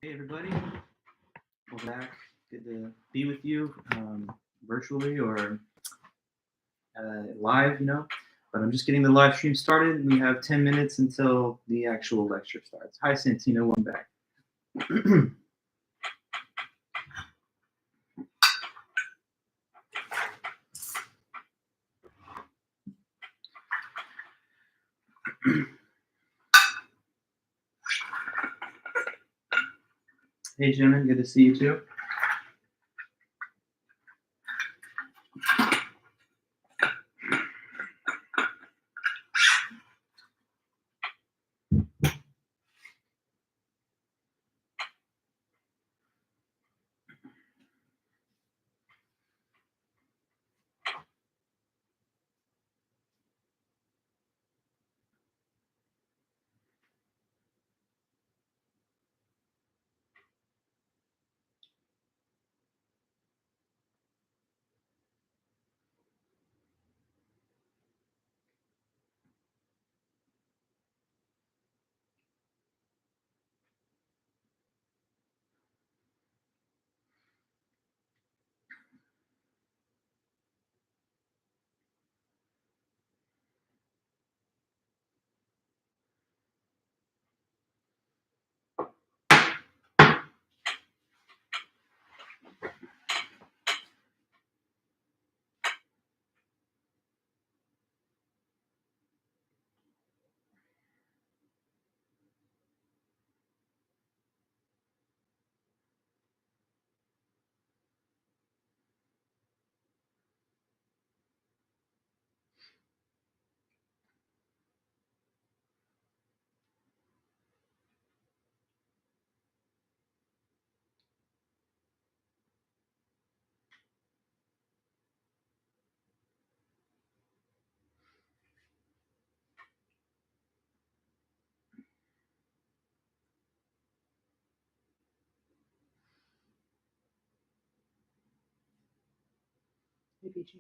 Hey everybody, welcome back. Good to be with you virtually or live, But I'm just getting the live stream started. We have 10 minutes until the actual lecture starts. Hi Santino, welcome back. Hey gentlemen, good to see you too. Hey Peachy.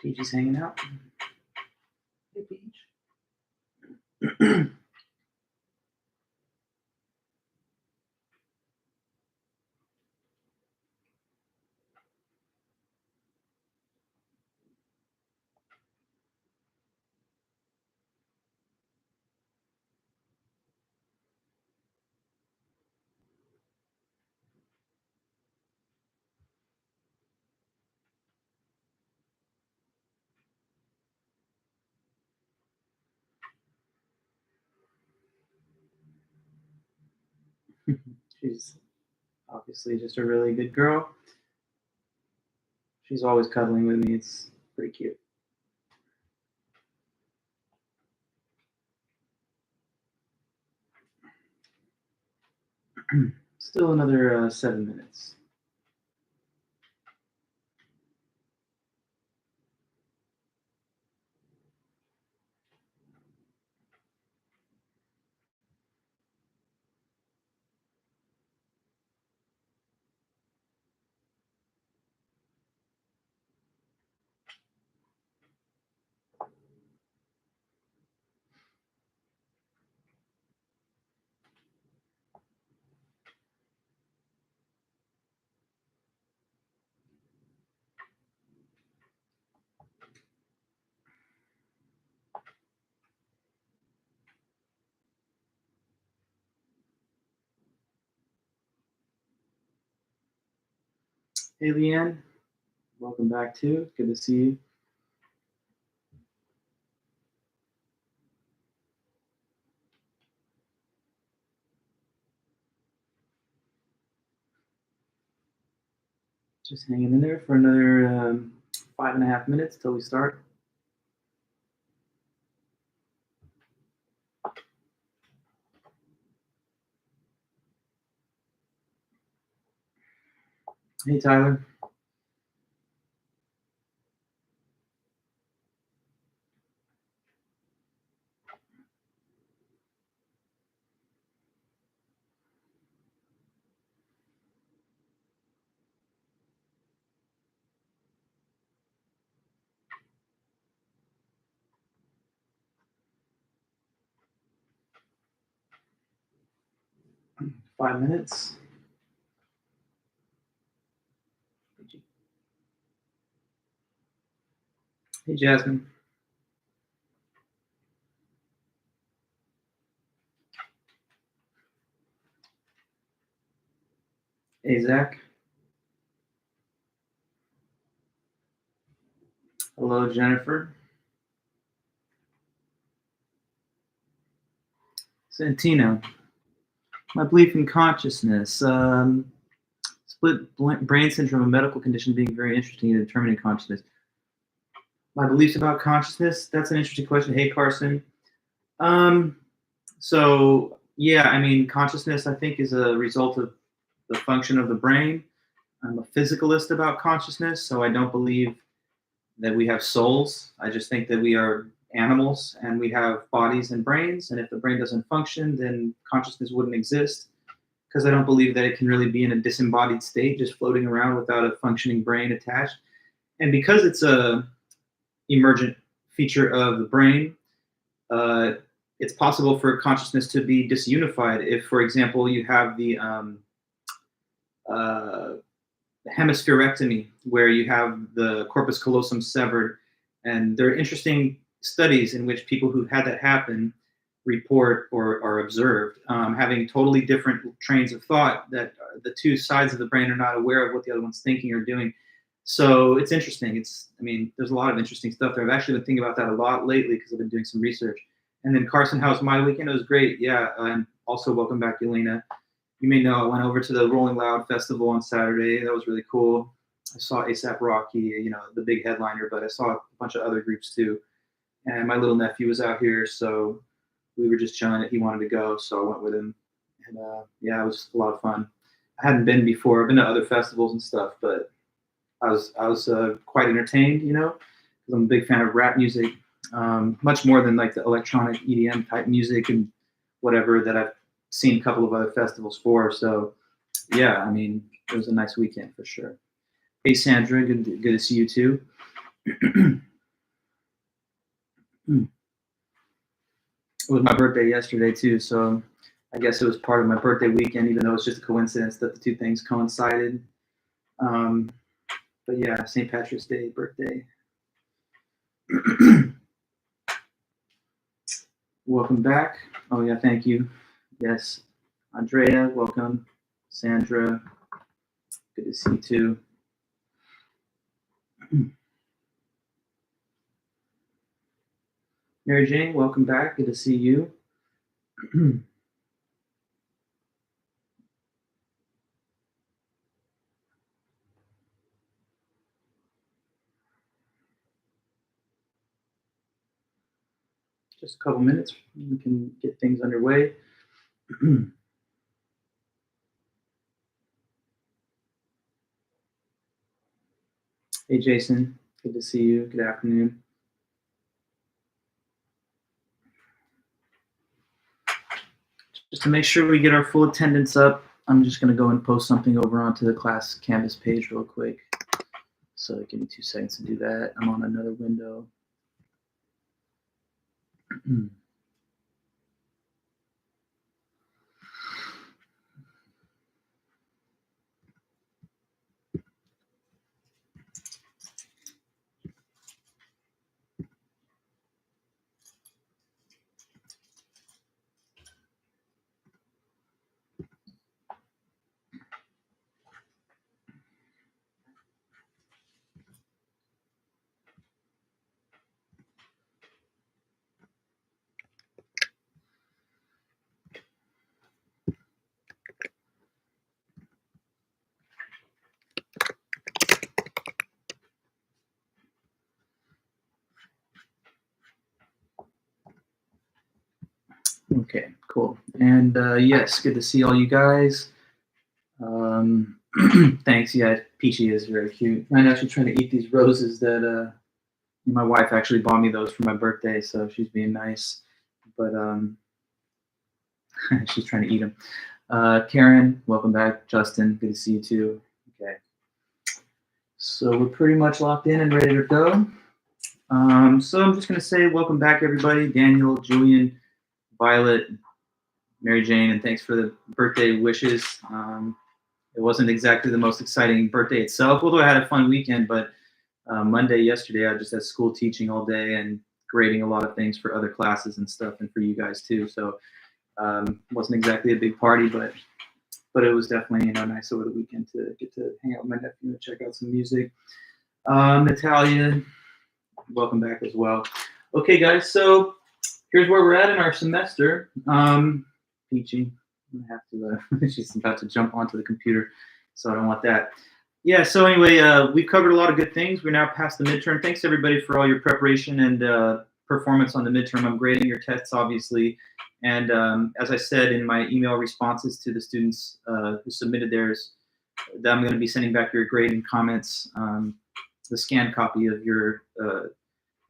Peachy's hanging out. Hey Peach. She's obviously just a really good girl. She's always cuddling with me. It's pretty cute. Still another 7 minutes. Hey Leanne, welcome back too. Good to see you. Just hanging in there for another 5.5 minutes till we start. Hey Tyler. 5 minutes. Hey, Jasmine. Hey, Zach. Hello, Jennifer. Santino. My belief in consciousness. Split brain syndrome, a medical condition, being very interesting in determining consciousness. My beliefs about consciousness. That's an interesting question. Hey, Carson. So yeah, I mean, consciousness, I think, is a result of the function of the brain. I'm a physicalist about consciousness, so I don't believe that we have souls. I just think that we are animals and we have bodies and brains, and if the brain doesn't function, then consciousness wouldn't exist, because I don't believe that it can really be in a disembodied state, just floating around without a functioning brain attached. And because it's a emergent feature of the brain, it's possible for consciousness to be disunified. If, for example, you have the hemispherectomy, where you have the corpus callosum severed, and there are interesting studies in which people who've had that happen report or are observed having totally different trains of thought, that the two sides of the brain are not aware of what the other one's thinking or doing. So it's interesting. I mean, there's a lot of interesting stuff there. I've actually been thinking about that a lot lately because I've been doing some research. And then Carson, how's my weekend? It was great. Yeah, and also welcome back, Elena. You may know I went over to the Rolling Loud Festival on Saturday. That was really cool. I saw ASAP Rocky, the big headliner, but I saw a bunch of other groups too. And my little nephew was out here, so we were just chilling. He wanted to go, so I went with him. And yeah, it was a lot of fun. I hadn't been before. I've been to other festivals and stuff, but I was quite entertained, because I'm a big fan of rap music, much more than like the electronic EDM type music and whatever that I've seen a couple of other festivals for. So yeah, I mean, it was a nice weekend for sure. Hey, Sandra, good to see you too. It was my birthday yesterday too, so I guess it was part of my birthday weekend, even though it's just a coincidence that the two things coincided. But yeah, St. Patrick's Day, birthday. Welcome back. Oh yeah, thank you. Yes, Andrea, welcome. Sandra, good to see you too. Mary Jane, welcome back. Good to see you. Just a couple minutes, we can get things underway. Hey, Jason, good to see you. Good afternoon. Just to make sure we get our full attendance up, I'm just going to go and post something over onto the class Canvas page real quick. So give me 2 seconds to do that. I'm on another window. Okay, cool. And yes, good to see all you guys. Thanks. Yeah, Peachy is very cute. I'm actually trying to eat these roses that my wife actually bought me those for my birthday, so she's being nice. But she's trying to eat them. Karen, welcome back. Justin, good to see you too. Okay. So we're pretty much locked in and ready to go. So I'm just going to say welcome back, everybody. Daniel, Julian, Violet, Mary Jane, and thanks for the birthday wishes. It wasn't exactly the most exciting birthday itself, although I had a fun weekend, but Monday, yesterday, I just had school teaching all day and grading a lot of things for other classes and stuff, and for you guys too. So wasn't exactly a big party, but it was definitely nice over the weekend to get to hang out with my nephew and check out some music. Natalia, welcome back as well. Okay, guys, so here's where we're at in our semester. Peachy, I have to. She's about to jump onto the computer, so I don't want that. Yeah. So anyway, we've covered a lot of good things. We're now past the midterm. Thanks everybody for all your preparation and performance on the midterm. I'm grading your tests, obviously, and as I said in my email responses to the students who submitted theirs, that I'm going to be sending back your grade and comments, the scanned copy of your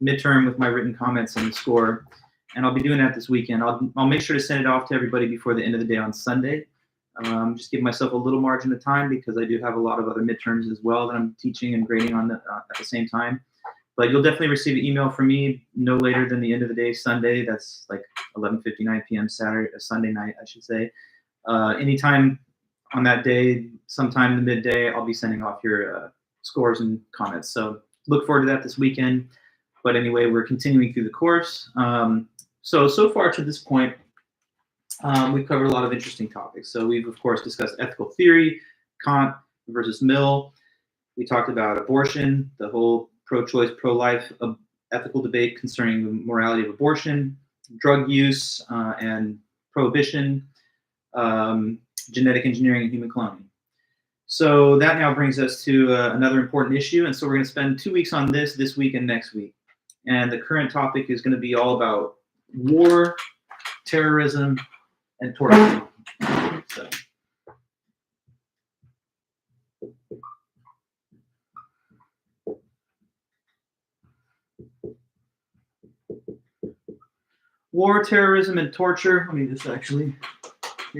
midterm with my written comments and the score. And I'll be doing that this weekend. I'll make sure to send it off to everybody before the end of the day on Sunday. Just give myself a little margin of time because I do have a lot of other midterms as well that I'm teaching and grading on at the same time. But you'll definitely receive an email from me no later than the end of the day Sunday. That's like 11:59 p.m. Sunday night, I should say. Anytime on that day, sometime in the midday, I'll be sending off your scores and comments. So look forward to that this weekend. But anyway, we're continuing through the course. So far to this point, we've covered a lot of interesting topics. So we've, of course, discussed ethical theory, Kant versus Mill. We talked about abortion, the whole pro-choice, pro-life ethical debate concerning the morality of abortion, drug use and prohibition, genetic engineering and human cloning. So that now brings us to another important issue. And so we're going to spend 2 weeks on this week and next week. And the current topic is going to be all about war, terrorism, and torture. So. War, terrorism, and torture. Let me just actually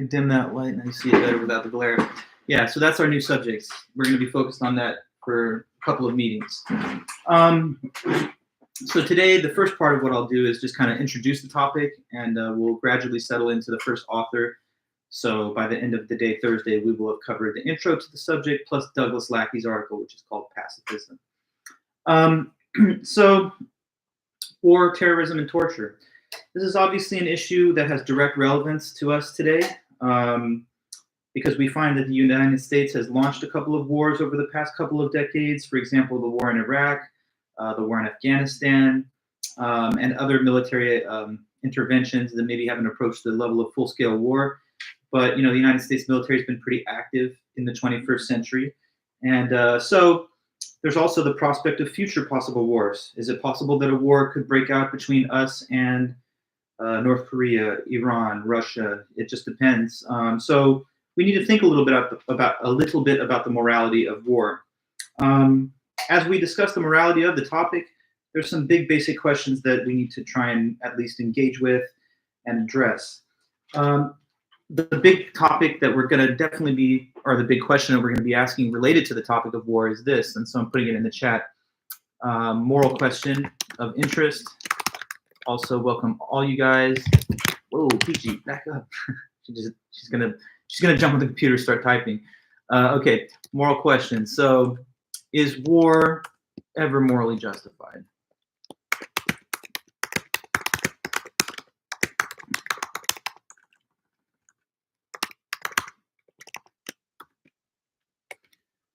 dim that light and I see it better without the glare. Yeah, so that's our new subjects. We're going to be focused on that for a couple of meetings. So today, the first part of what I'll do is just kind of introduce the topic, and we'll gradually settle into the first author. So by the end of the day, Thursday, we will have covered the intro to the subject, plus Douglas Lackey's article, which is called Pacifism. So war, terrorism, and torture. This is obviously an issue that has direct relevance to us today, because we find that the United States has launched a couple of wars over the past couple of decades. For example, the war in Iraq, the war in Afghanistan, and other military interventions that maybe haven't approached the level of full-scale war. But the United States military has been pretty active in the 21st century. And so there's also the prospect of future possible wars. Is it possible that a war could break out between us and North Korea, Iran, Russia? It just depends. So we need to think a little bit about the morality of war. As we discuss the morality of the topic, there's some big basic questions that we need to try and at least engage with and address. The big topic that we're going to definitely be, or the big question that we're going to be asking related to the topic of war is this, and so I'm putting it in the chat. Moral question of interest. Also welcome all you guys. Whoa, Peachy, back up. she's gonna jump on the computer and start typing. Okay, moral question. So, is war ever morally justified?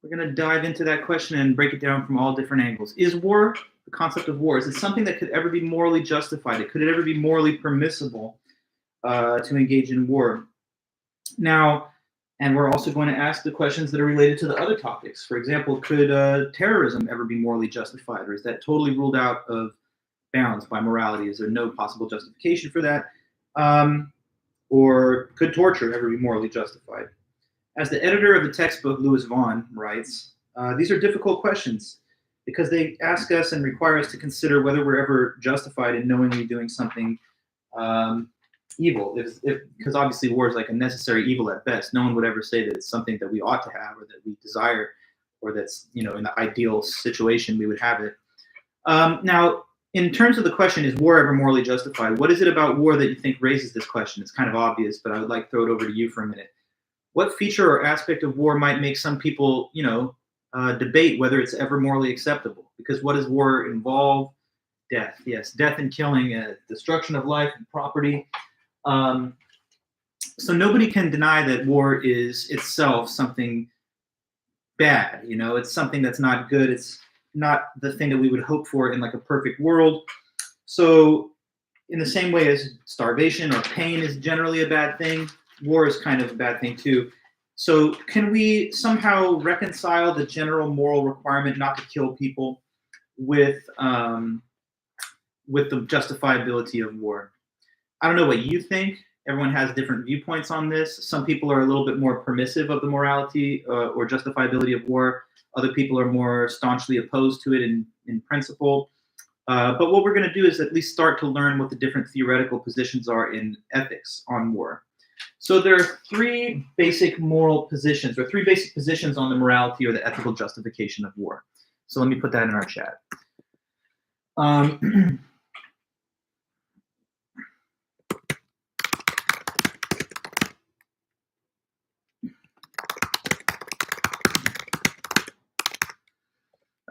We're going to dive into that question and break it down from all different angles. Is war, the concept of war, is it something that could ever be morally justified? Could it ever be morally permissible to engage in war? Now, and we're also going to ask the questions that are related to the other topics. For example, could terrorism ever be morally justified, or is that totally ruled out of bounds by morality? Is there no possible justification for that? Or could torture ever be morally justified? As the editor of the textbook, Louis Vaughan, writes, these are difficult questions because they ask us and require us to consider whether we're ever justified in knowingly doing something evil. Because obviously war is like a necessary evil at best. No one would ever say that it's something that we ought to have or that we desire or that's, in the ideal situation we would have it. Now, in terms of the question, is war ever morally justified? What is it about war that you think raises this question? It's kind of obvious, but I would like to throw it over to you for a minute. What feature or aspect of war might make some people, debate whether it's ever morally acceptable? Because what does war involve? Death, yes, death and killing, destruction of life and property. So nobody can deny that war is itself something bad. It's something that's not good. It's not the thing that we would hope for in like a perfect world. So in the same way as starvation or pain is generally a bad thing, war is kind of a bad thing too. So can we somehow reconcile the general moral requirement not to kill people with the justifiability of war? I don't know what you think. Everyone has different viewpoints on this. Some people are a little bit more permissive of the morality or justifiability of war. Other people are more staunchly opposed to it in principle. But what we're going to do is at least start to learn what the different theoretical positions are in ethics on war. So there are three basic moral positions, or three basic positions on the morality or the ethical justification of war. So let me put that in our chat.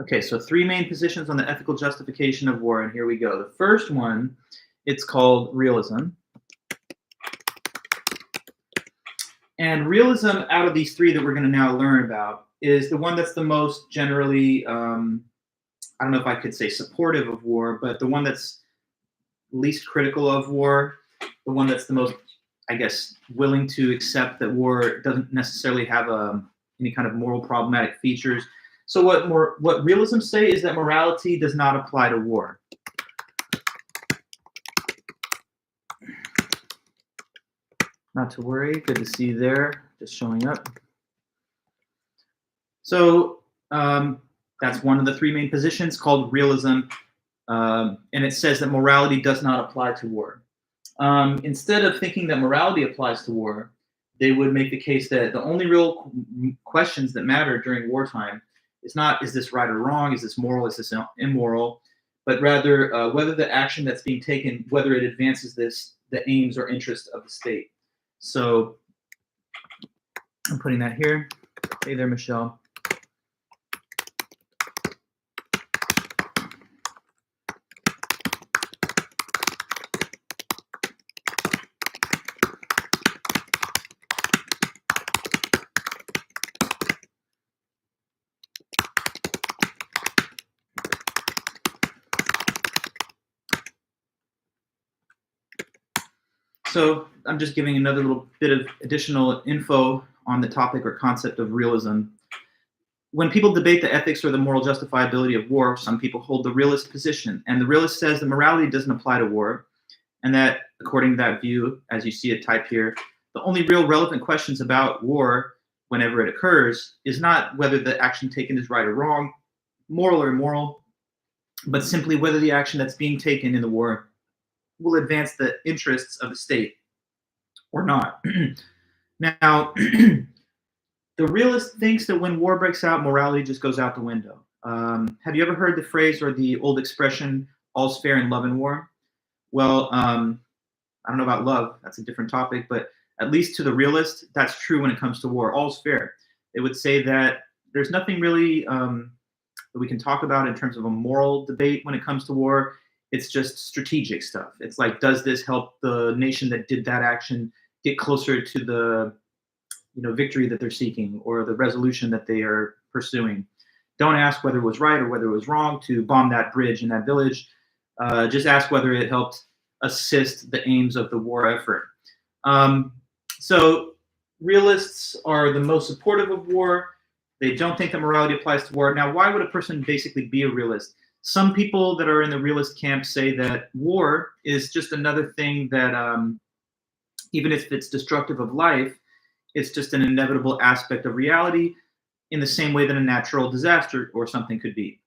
Okay, so three main positions on the ethical justification of war, and here we go. The first one, it's called realism. And realism, out of these three that we're going to now learn about, is the one that's the most generally, I don't know if I could say supportive of war, but the one that's least critical of war, the one that's the most, I guess, willing to accept that war doesn't necessarily have any kind of moral problematic features. So what realism say is that morality does not apply to war. Not to worry, good to see you there, just showing up. So that's one of the three main positions called realism, and it says that morality does not apply to war. Instead of thinking that morality applies to war, they would make the case that the only real questions that matter during wartime is not, is this right or wrong, is this moral, is this immoral, but rather whether the action that's being taken, whether it advances the aims or interests of the state. So I'm putting that here. Hey there, Michelle. So I'm just giving another little bit of additional info on the topic or concept of realism. When people debate the ethics or the moral justifiability of war, some people hold the realist position. And the realist says that morality doesn't apply to war, and that, according to that view, as you see it typed here, the only real relevant questions about war, whenever it occurs, is not whether the action taken is right or wrong, moral or immoral, but simply whether the action that's being taken in the war will advance the interests of the state or not. Now, the realist thinks that when war breaks out, morality just goes out the window. Have you ever heard the phrase or the old expression, all's fair in love and war? Well, I don't know about love, that's a different topic, but at least to the realist, that's true when it comes to war, all's fair. They would say that there's nothing really that we can talk about in terms of a moral debate when it comes to war. It's just strategic stuff. It's like, does this help the nation that did that action get closer to the victory that they're seeking or the resolution that they are pursuing? Don't ask whether it was right or whether it was wrong to bomb that bridge in that village. Just ask whether it helped assist the aims of the war effort. So realists are the most supportive of war. They don't think that morality applies to war. Now, why would a person basically be a realist? Some people that are in the realist camp say that war is just another thing that, even if it's destructive of life, it's just an inevitable aspect of reality in the same way that a natural disaster or something could be.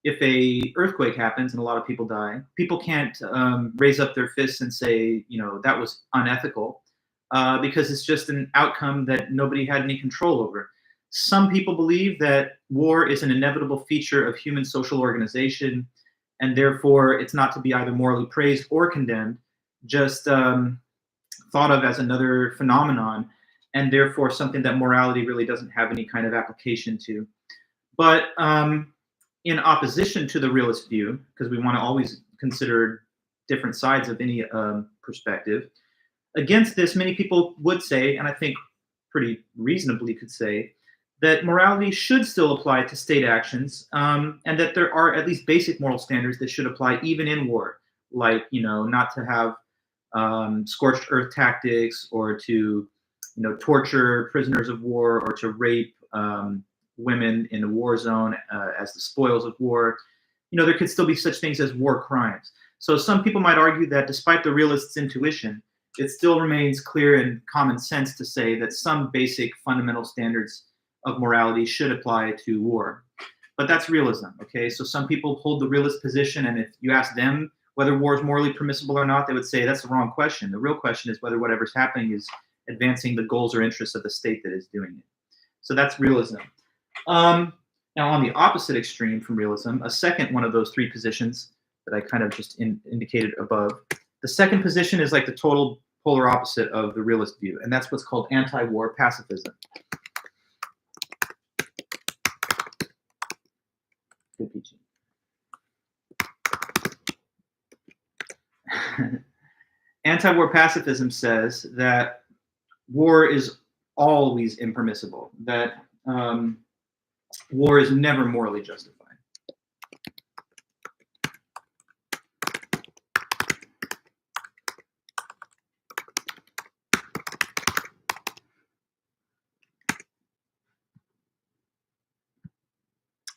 If a earthquake happens and a lot of people die, people can't raise up their fists and say, that was unethical, because it's just an outcome that nobody had any control over. Some people believe that war is an inevitable feature of human social organization and therefore it's not to be either morally praised or condemned, just thought of as another phenomenon, and therefore something that morality really doesn't have any kind of application to. But in opposition to the realist view, because we want to always consider different sides of any perspective, against this, many people would say, and I think pretty reasonably could say, that morality should still apply to state actions, and that there are at least basic moral standards that should apply even in war, like, not to have scorched earth tactics, or to, torture prisoners of war, or to rape women in the war zone as the spoils of war. There could still be such things as war crimes. So some people might argue that despite the realist's intuition, it still remains clear and common sense to say that some basic fundamental standards of morality should apply to war. But that's realism, okay? So some people hold the realist position, and if you ask them whether war is morally permissible or not, they would say that's the wrong question. The real question is whether whatever's happening is advancing the goals or interests of the state that is doing it. So that's realism. Now, on the opposite extreme from realism, a second one of those three positions that I kind of just indicated above, the second position is like the total polar opposite of the realist view, and that's what's called anti-war pacifism. Good teaching. Anti-war pacifism says that war is always impermissible, that war is never morally justified.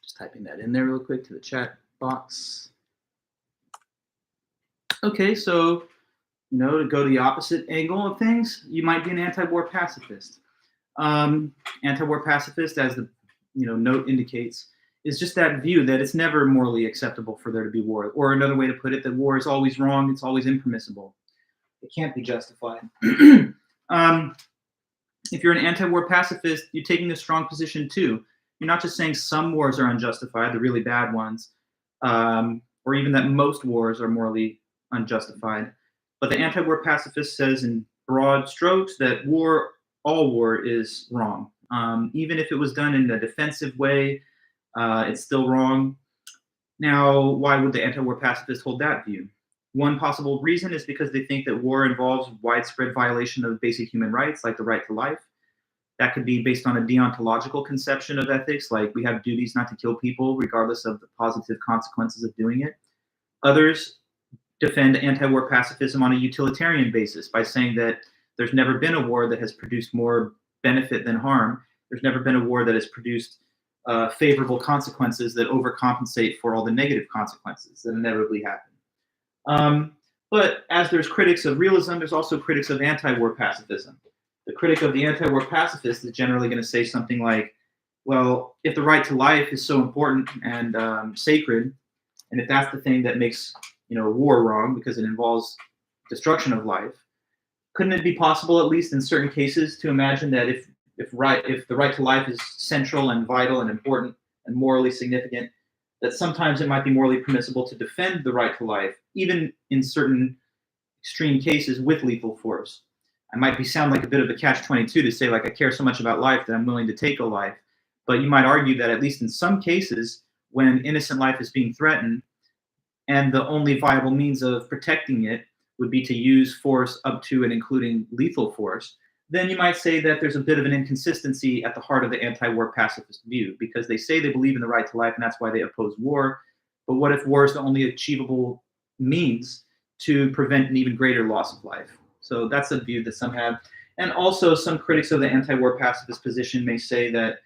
Just typing that in there real quick to the chat box. Okay, so to go to the opposite angle of things, you might be an anti-war pacifist. Anti-war pacifist, as the note indicates, is just that view that it's never morally acceptable for there to be war. Or another way to put it, that war is always wrong, it's always impermissible. It can't be justified. If you're an anti-war pacifist, you're taking a strong position too. You're not just saying some wars are unjustified, the really bad ones, or even that most wars are morally unjustified. But the anti-war pacifist says in broad strokes that all war is wrong. Even if it was done in a defensive way, it's still wrong. Now, why would the anti-war pacifist hold that view? One possible reason is because they think that war involves widespread violation of basic human rights, like the right to life. That could be based on a deontological conception of ethics, like we have duties not to kill people, regardless of the positive consequences of doing it. Others defend anti-war pacifism on a utilitarian basis by saying that there's never been a war that has produced more benefit than harm. There's never been a war that has produced favorable consequences that overcompensate for all the negative consequences that inevitably happen. But as there's critics of realism, there's also critics of anti-war pacifism. The critic of the anti-war pacifist is generally going to say something like, well, if the right to life is so important and sacred, and if that's the thing that makes war wrong because it involves destruction of life, couldn't it be possible, at least in certain cases, to imagine that if the right to life is central and vital and important and morally significant, that sometimes it might be morally permissible to defend the right to life, even in certain extreme cases with lethal force? I might sound like a bit of a catch-22 to say, like, I care so much about life that I'm willing to take a life. But you might argue that at least in some cases, when innocent life is being threatened, and the only viable means of protecting it would be to use force up to and including lethal force, then you might say that there's a bit of an inconsistency at the heart of the anti-war pacifist view, because they say they believe in the right to life and that's why they oppose war. But what if war is the only achievable means to prevent an even greater loss of life? So that's a view that some have. And also some critics of the anti-war pacifist position may say that,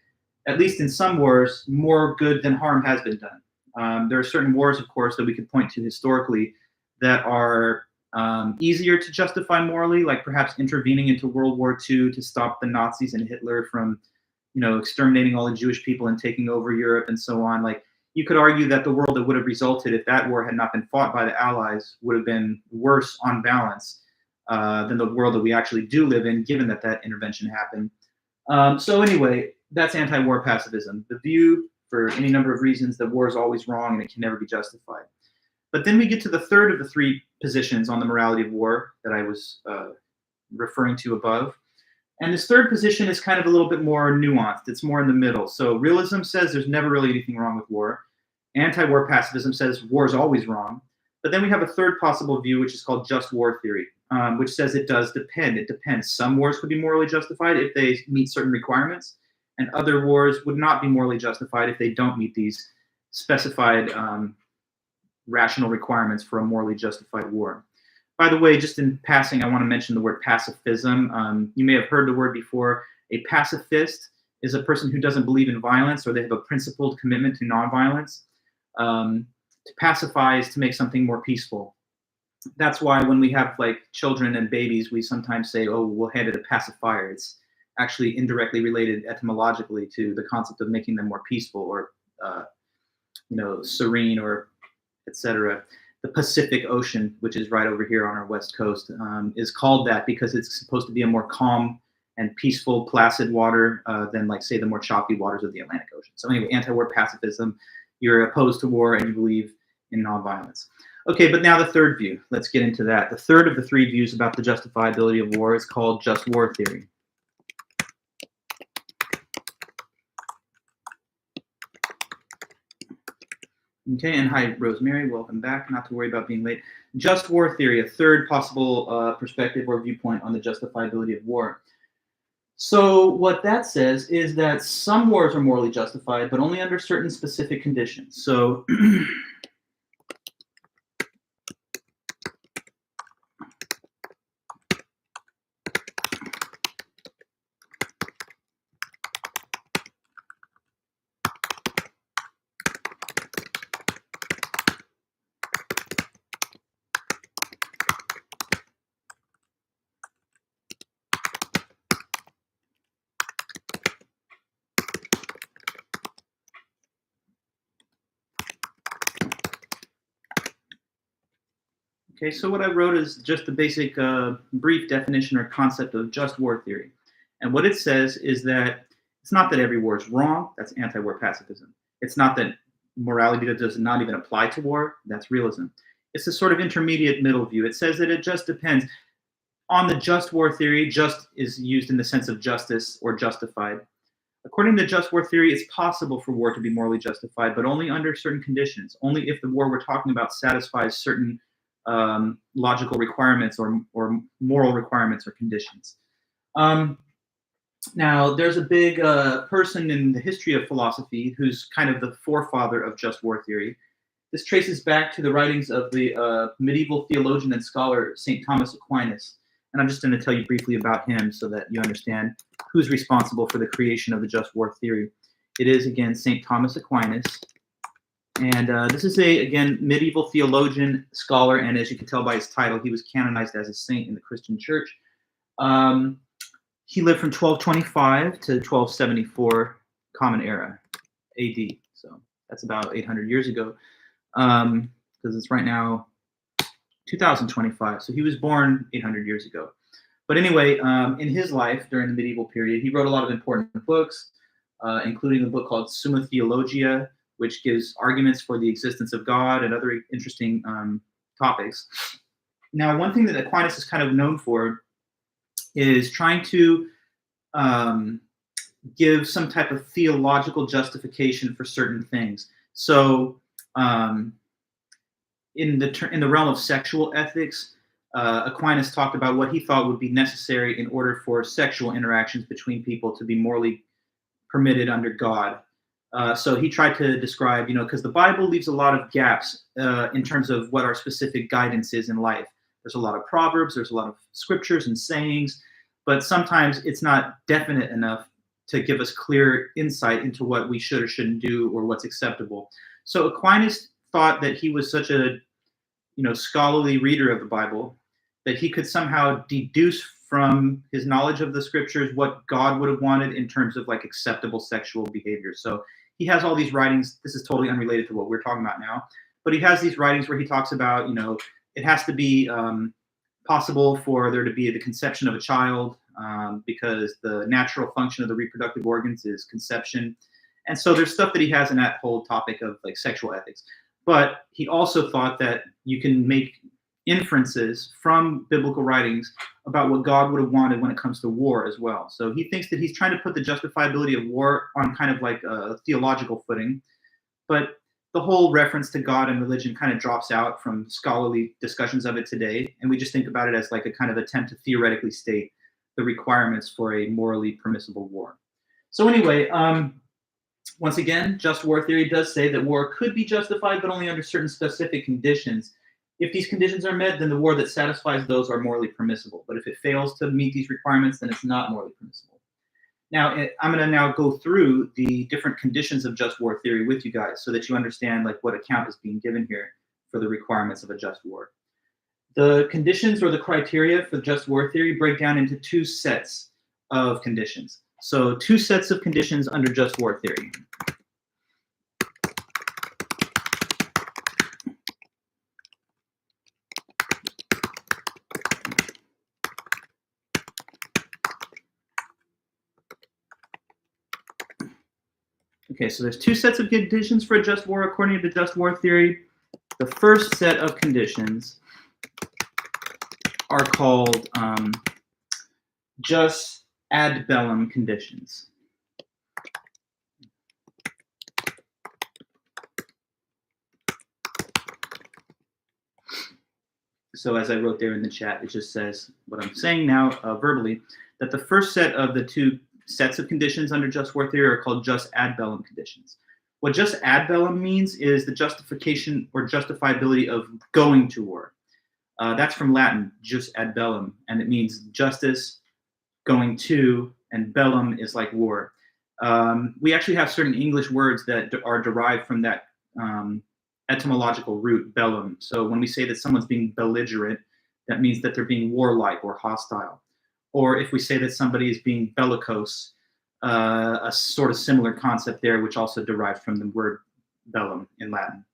at least in some wars, more good than harm has been done. There are certain wars, of course, that we could point to historically that are easier to justify morally, like perhaps intervening into World War II to stop the Nazis and Hitler from, exterminating all the Jewish people and taking over Europe and so on. Like, you could argue that the world that would have resulted if that war had not been fought by the Allies would have been worse on balance than the world that we actually do live in, given that intervention happened. So anyway, that's anti-war pacifism. The view, for any number of reasons, that war is always wrong and it can never be justified. But then we get to the third of the three positions on the morality of war that I was referring to above. And this third position is kind of a little bit more nuanced. It's more in the middle. So realism says there's never really anything wrong with war. Anti-war pacifism says war is always wrong. But then we have a third possible view, which is called just war theory, which says it does depend. It depends. Some wars could be morally justified if they meet certain requirements, and other wars would not be morally justified if they don't meet these specified rational requirements for a morally justified war. By the way, just in passing, I want to mention the word pacifism. You may have heard the word before. A pacifist is a person who doesn't believe in violence, or they have a principled commitment to nonviolence. To pacify is to make something more peaceful. That's why when we have like children and babies, we sometimes say, oh, we'll hand it a pacifier. It's actually indirectly related etymologically to the concept of making them more peaceful or serene, or etc. The Pacific Ocean, which is right over here on our west coast, is called that because it's supposed to be a more calm and peaceful, placid water than, like, say, the more choppy waters of the Atlantic Ocean. So anyway, anti-war pacifism, you're opposed to war and you believe in nonviolence. Okay, but now the third view. Let's get into that. The third of the three views about the justifiability of war is called just war theory. Okay, and hi, Rosemary, welcome back. Not to worry about being late. Just war theory, a third possible perspective or viewpoint on the justifiability of war. So what that says is that some wars are morally justified, but only under certain specific conditions. So okay, so what I wrote is just the basic brief definition or concept of just war theory. And what it says is that it's not that every war is wrong, that's anti-war pacifism. It's not that morality does not even apply to war, that's realism. It's a sort of intermediate middle view. It says that it just depends. On the just war theory, just is used in the sense of justice or justified. According to just war theory, it's possible for war to be morally justified, but only under certain conditions. Only if the war we're talking about satisfies certain logical requirements or moral requirements or conditions. Now, there's a big person in the history of philosophy who's kind of the forefather of just war theory. This traces back to the writings of the medieval theologian and scholar St. Thomas Aquinas. And I'm just going to tell you briefly about him so that you understand who's responsible for the creation of the just war theory. It is, again, St. Thomas Aquinas. And this is again, medieval theologian, scholar, and as you can tell by his title, he was canonized as a saint in the Christian church. He lived from 1225 to 1274 Common Era, AD. So that's about 800 years ago, because it's right now 2025. So he was born 800 years ago. But anyway, in his life during the medieval period, he wrote a lot of important books, including a book called Summa Theologia, which gives arguments for the existence of God and other interesting topics. Now, one thing that Aquinas is kind of known for is trying to give some type of theological justification for certain things. So in the realm of sexual ethics, Aquinas talked about what he thought would be necessary in order for sexual interactions between people to be morally permitted under God. So he tried to describe, because the Bible leaves a lot of gaps in terms of what our specific guidance is in life. There's a lot of proverbs, there's a lot of scriptures and sayings, but sometimes it's not definite enough to give us clear insight into what we should or shouldn't do or what's acceptable. So Aquinas thought that he was such a scholarly reader of the Bible that he could somehow deduce from his knowledge of the scriptures what God would have wanted in terms of like acceptable sexual behavior. So he has all these writings. This is totally unrelated to what we're talking about now, but he has these writings where he talks about, it has to be possible for there to be the conception of a child because the natural function of the reproductive organs is conception. And so there's stuff that he has in that whole topic of like sexual ethics. But he also thought that you can make inferences from biblical writings about what God would have wanted when it comes to war as well. So he thinks that he's trying to put the justifiability of war on kind of like a theological footing, but the whole reference to God and religion kind of drops out from scholarly discussions of it today, and we just think about it as like a kind of attempt to theoretically state the requirements for a morally permissible war. So anyway, once again, just war theory does say that war could be justified, but only under certain specific conditions. If these conditions are met, then the war that satisfies those are morally permissible. But if it fails to meet these requirements, then it's not morally permissible. Now, I'm going to now go through the different conditions of just war theory with you guys so that you understand like what account is being given here for the requirements of a just war. The conditions or the criteria for just war theory break down into two sets of conditions. So two sets of conditions under just war theory. Okay, so there's two sets of conditions for a just war according to just war theory. The first set of conditions are called jus ad bellum conditions. So as I wrote there in the chat, it just says what I'm saying now verbally, that the first set of the two sets of conditions under just war theory are called jus ad bellum conditions. What jus ad bellum means is the justification or justifiability of going to war. That's from Latin, jus ad bellum, and it means justice, going to, and bellum is like war. We actually have certain English words that are derived from that etymological root, bellum. So when we say that someone's being belligerent, that means that they're being warlike or hostile. Or if we say that somebody is being bellicose, a sort of similar concept there, which also derives from the word bellum in Latin.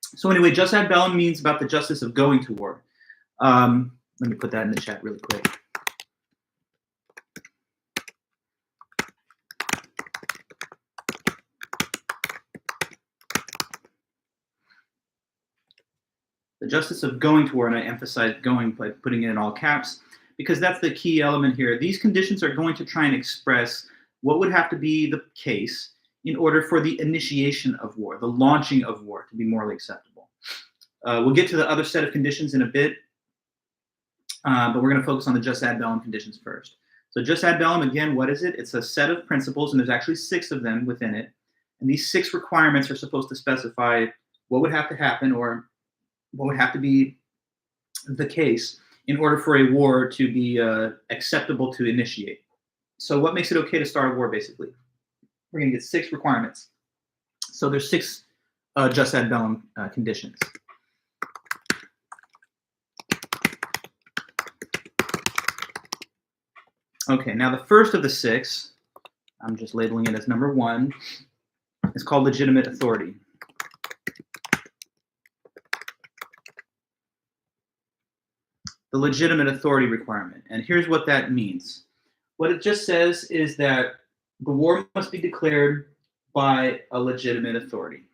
So anyway, jus ad bellum means about the justice of going to war. Let me put that in the chat really quick. The justice of going to war, and I emphasize going by putting it in all caps, because that's the key element here. These conditions are going to try and express what would have to be the case in order for the initiation of war, the launching of war, to be morally acceptable. We'll get to the other set of conditions in a bit, but we're going to focus on the jus ad bellum conditions first. So jus ad bellum, again, what is it? It's a set of principles, and there's actually 6 of them within it. And these 6 requirements are supposed to specify what would have to happen or what would have to be the case in order for a war to be acceptable to initiate. So what makes it okay to start a war, basically? We're going to get 6 requirements. So there's 6 jus ad bellum conditions. Okay, now the first of the 6, I'm just labeling it as number 1, is called legitimate authority. The legitimate authority requirement. And here's what that means. What it just says is that the war must be declared by a legitimate authority.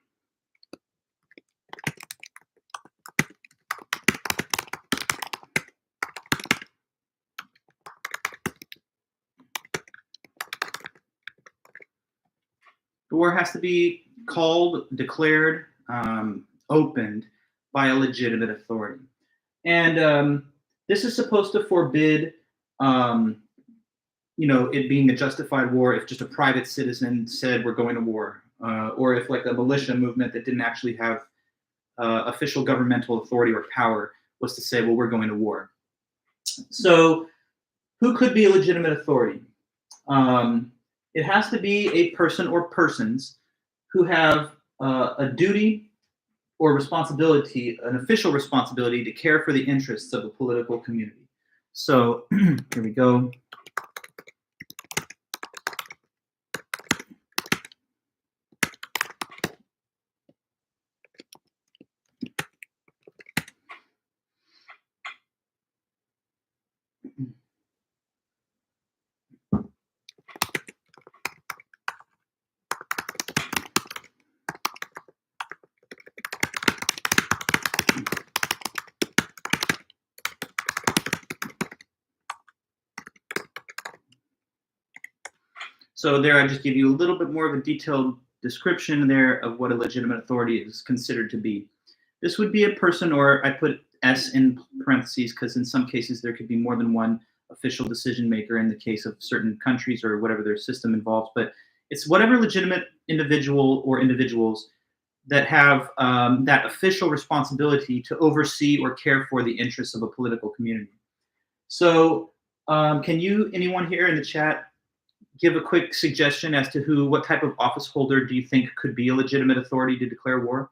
The war has to be called, declared, opened by a legitimate authority. And this is supposed to forbid, it being a justified war if just a private citizen said we're going to war, or if like a militia movement that didn't actually have official governmental authority or power was to say, well, we're going to war. So who could be a legitimate authority? It has to be a person or persons who have a duty or responsibility, an official responsibility to care for the interests of the political community. So here we go. So there, I just give you a little bit more of a detailed description there of what a legitimate authority is considered to be. This would be a person, or I put S in parentheses because in some cases there could be more than one official decision maker in the case of certain countries or whatever their system involves. But it's whatever legitimate individual or individuals that have that official responsibility to oversee or care for the interests of a political community. So can anyone here in the chat, give a quick suggestion as to what type of office holder do you think could be a legitimate authority to declare war?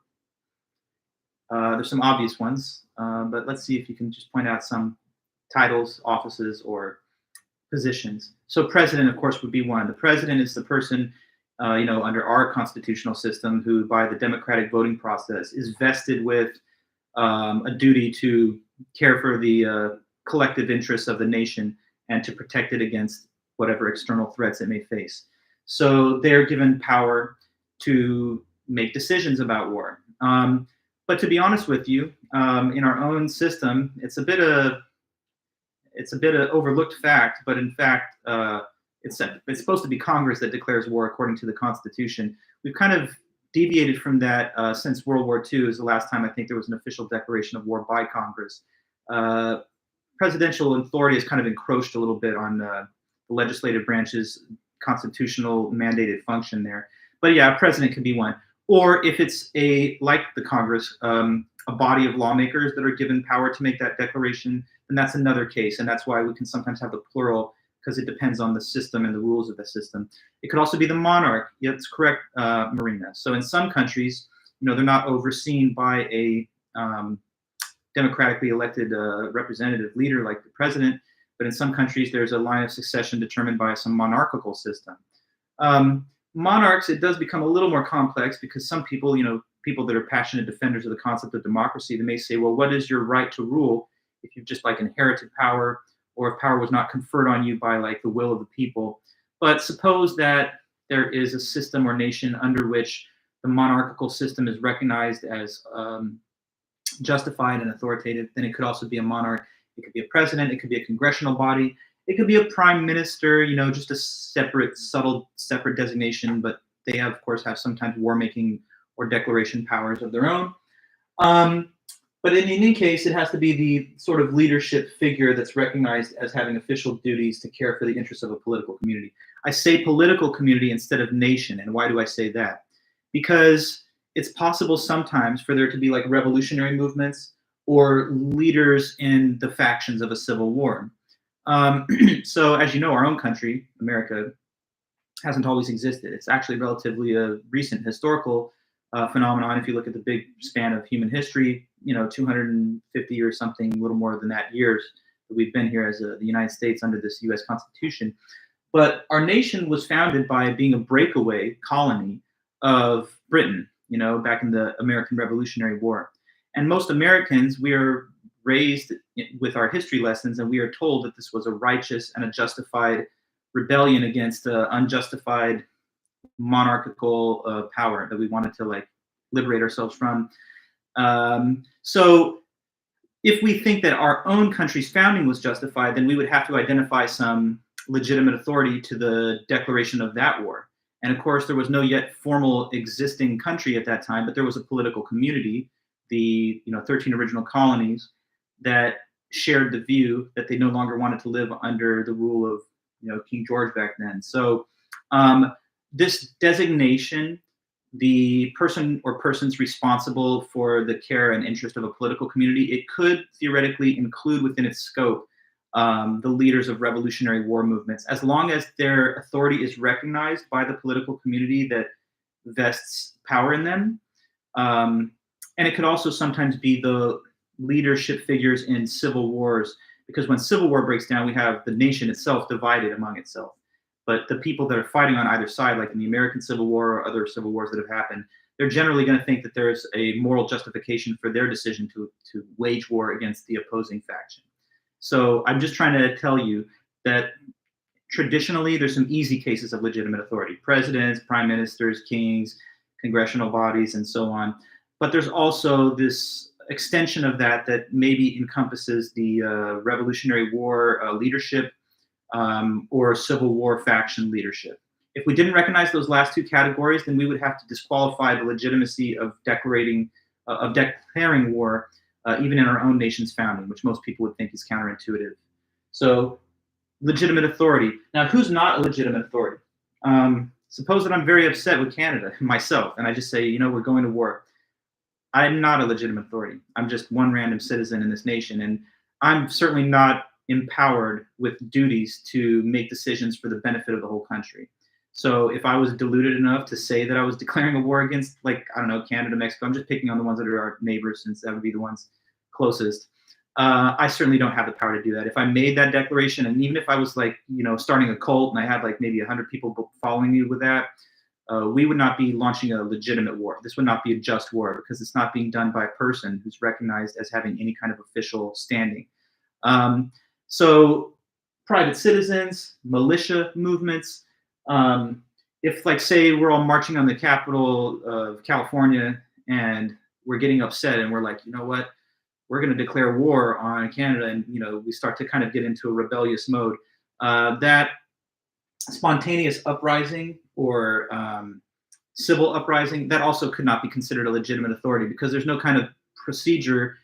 There's some obvious ones, but let's see if you can just point out some titles, offices, or positions. So president, of course, would be one. The president is the person, under our constitutional system, who by the democratic voting process is vested with a duty to care for the collective interests of the nation and to protect it against whatever external threats it may face. So they're given power to make decisions about war. But to be honest with you, in our own system, it's a bit of overlooked fact, but in fact, it's supposed to be Congress that declares war according to the Constitution. We've kind of deviated from that since World War II is the last time I think there was an official declaration of war by Congress. Presidential authority has kind of encroached a little bit on the legislative branch's constitutional mandated function there. But yeah, a president could be one. Or if it's like the Congress, a body of lawmakers that are given power to make that declaration, then that's another case. And that's why we can sometimes have the plural, because it depends on the system and the rules of the system. It could also be the monarch. Yeah, that's correct, Marina. So in some countries, they're not overseen by a democratically elected representative leader like the president, but in some countries there's a line of succession determined by some monarchical system. Monarchs, it does become a little more complex because some people, people that are passionate defenders of the concept of democracy, they may say, well, what is your right to rule if you've just inherited power, or if power was not conferred on you by the will of the people? But suppose that there is a system or nation under which the monarchical system is recognized as justified and authoritative, then it could also be a monarch. It could be a president, it could be a congressional body, it could be a prime minister, just a separate designation, but they of course have sometimes war-making or declaration powers of their own. But in any case, it has to be the sort of leadership figure that's recognized as having official duties to care for the interests of a political community. I say political community instead of nation, and why do I say that? Because it's possible sometimes for there to be revolutionary movements or leaders in the factions of a civil war. So as you know, our own country, America, hasn't always existed. It's actually relatively a recent historical phenomenon. If you look at the big span of human history, 250 or something, a little more than that years that we've been here as the United States under this US Constitution. But our nation was founded by being a breakaway colony of Britain, back in the American Revolutionary War. And most Americans, we are raised with our history lessons, and we are told that this was a righteous and a justified rebellion against unjustified monarchical power that we wanted to liberate ourselves from. So if we think that our own country's founding was justified, then we would have to identify some legitimate authority to the declaration of that war. And of course, there was no yet formal existing country at that time, but there was a political community, the 13 original colonies, that shared the view that they no longer wanted to live under the rule of King George back then. So this designation, the person or persons responsible for the care and interest of a political community, it could theoretically include within its scope the leaders of revolutionary war movements, as long as their authority is recognized by the political community that vests power in them. And it could also sometimes be the leadership figures in civil wars, because when civil war breaks down, we have the nation itself divided among itself. But the people that are fighting on either side, like in the American Civil War or other civil wars that have happened, they're generally going to think that there's a moral justification for their decision to wage war against the opposing faction. So I'm just trying to tell you that traditionally there's some easy cases of legitimate authority: presidents, prime ministers, kings, congressional bodies, and so on. But there's also this extension of that maybe encompasses the Revolutionary War leadership or Civil War faction leadership. If we didn't recognize those last two categories, then we would have to disqualify the legitimacy of declaring war, even in our own nation's founding, which most people would think is counterintuitive. So, legitimate authority. Now, who's not a legitimate authority? Suppose that I'm very upset with Canada myself, and I just say, we're going to war. I'm not a legitimate authority. I'm just one random citizen in this nation, and I'm certainly not empowered with duties to make decisions for the benefit of the whole country. So if I was deluded enough to say that I was declaring a war against, Canada, Mexico, I'm just picking on the ones that are our neighbors, since that would be the ones closest. I certainly don't have the power to do that. If I made that declaration, and even if I was starting a cult and I had maybe 100 people following me with that, we would not be launching a legitimate war. This would not be a just war, because it's not being done by a person who's recognized as having any kind of official standing. So private citizens, militia movements, if say we're all marching on the Capitol of California and we're getting upset and we're like, you know what, we're going to declare war on Canada, and we start to kind of get into a rebellious mode, that spontaneous uprising or civil uprising, that also could not be considered a legitimate authority, because there's no kind of procedure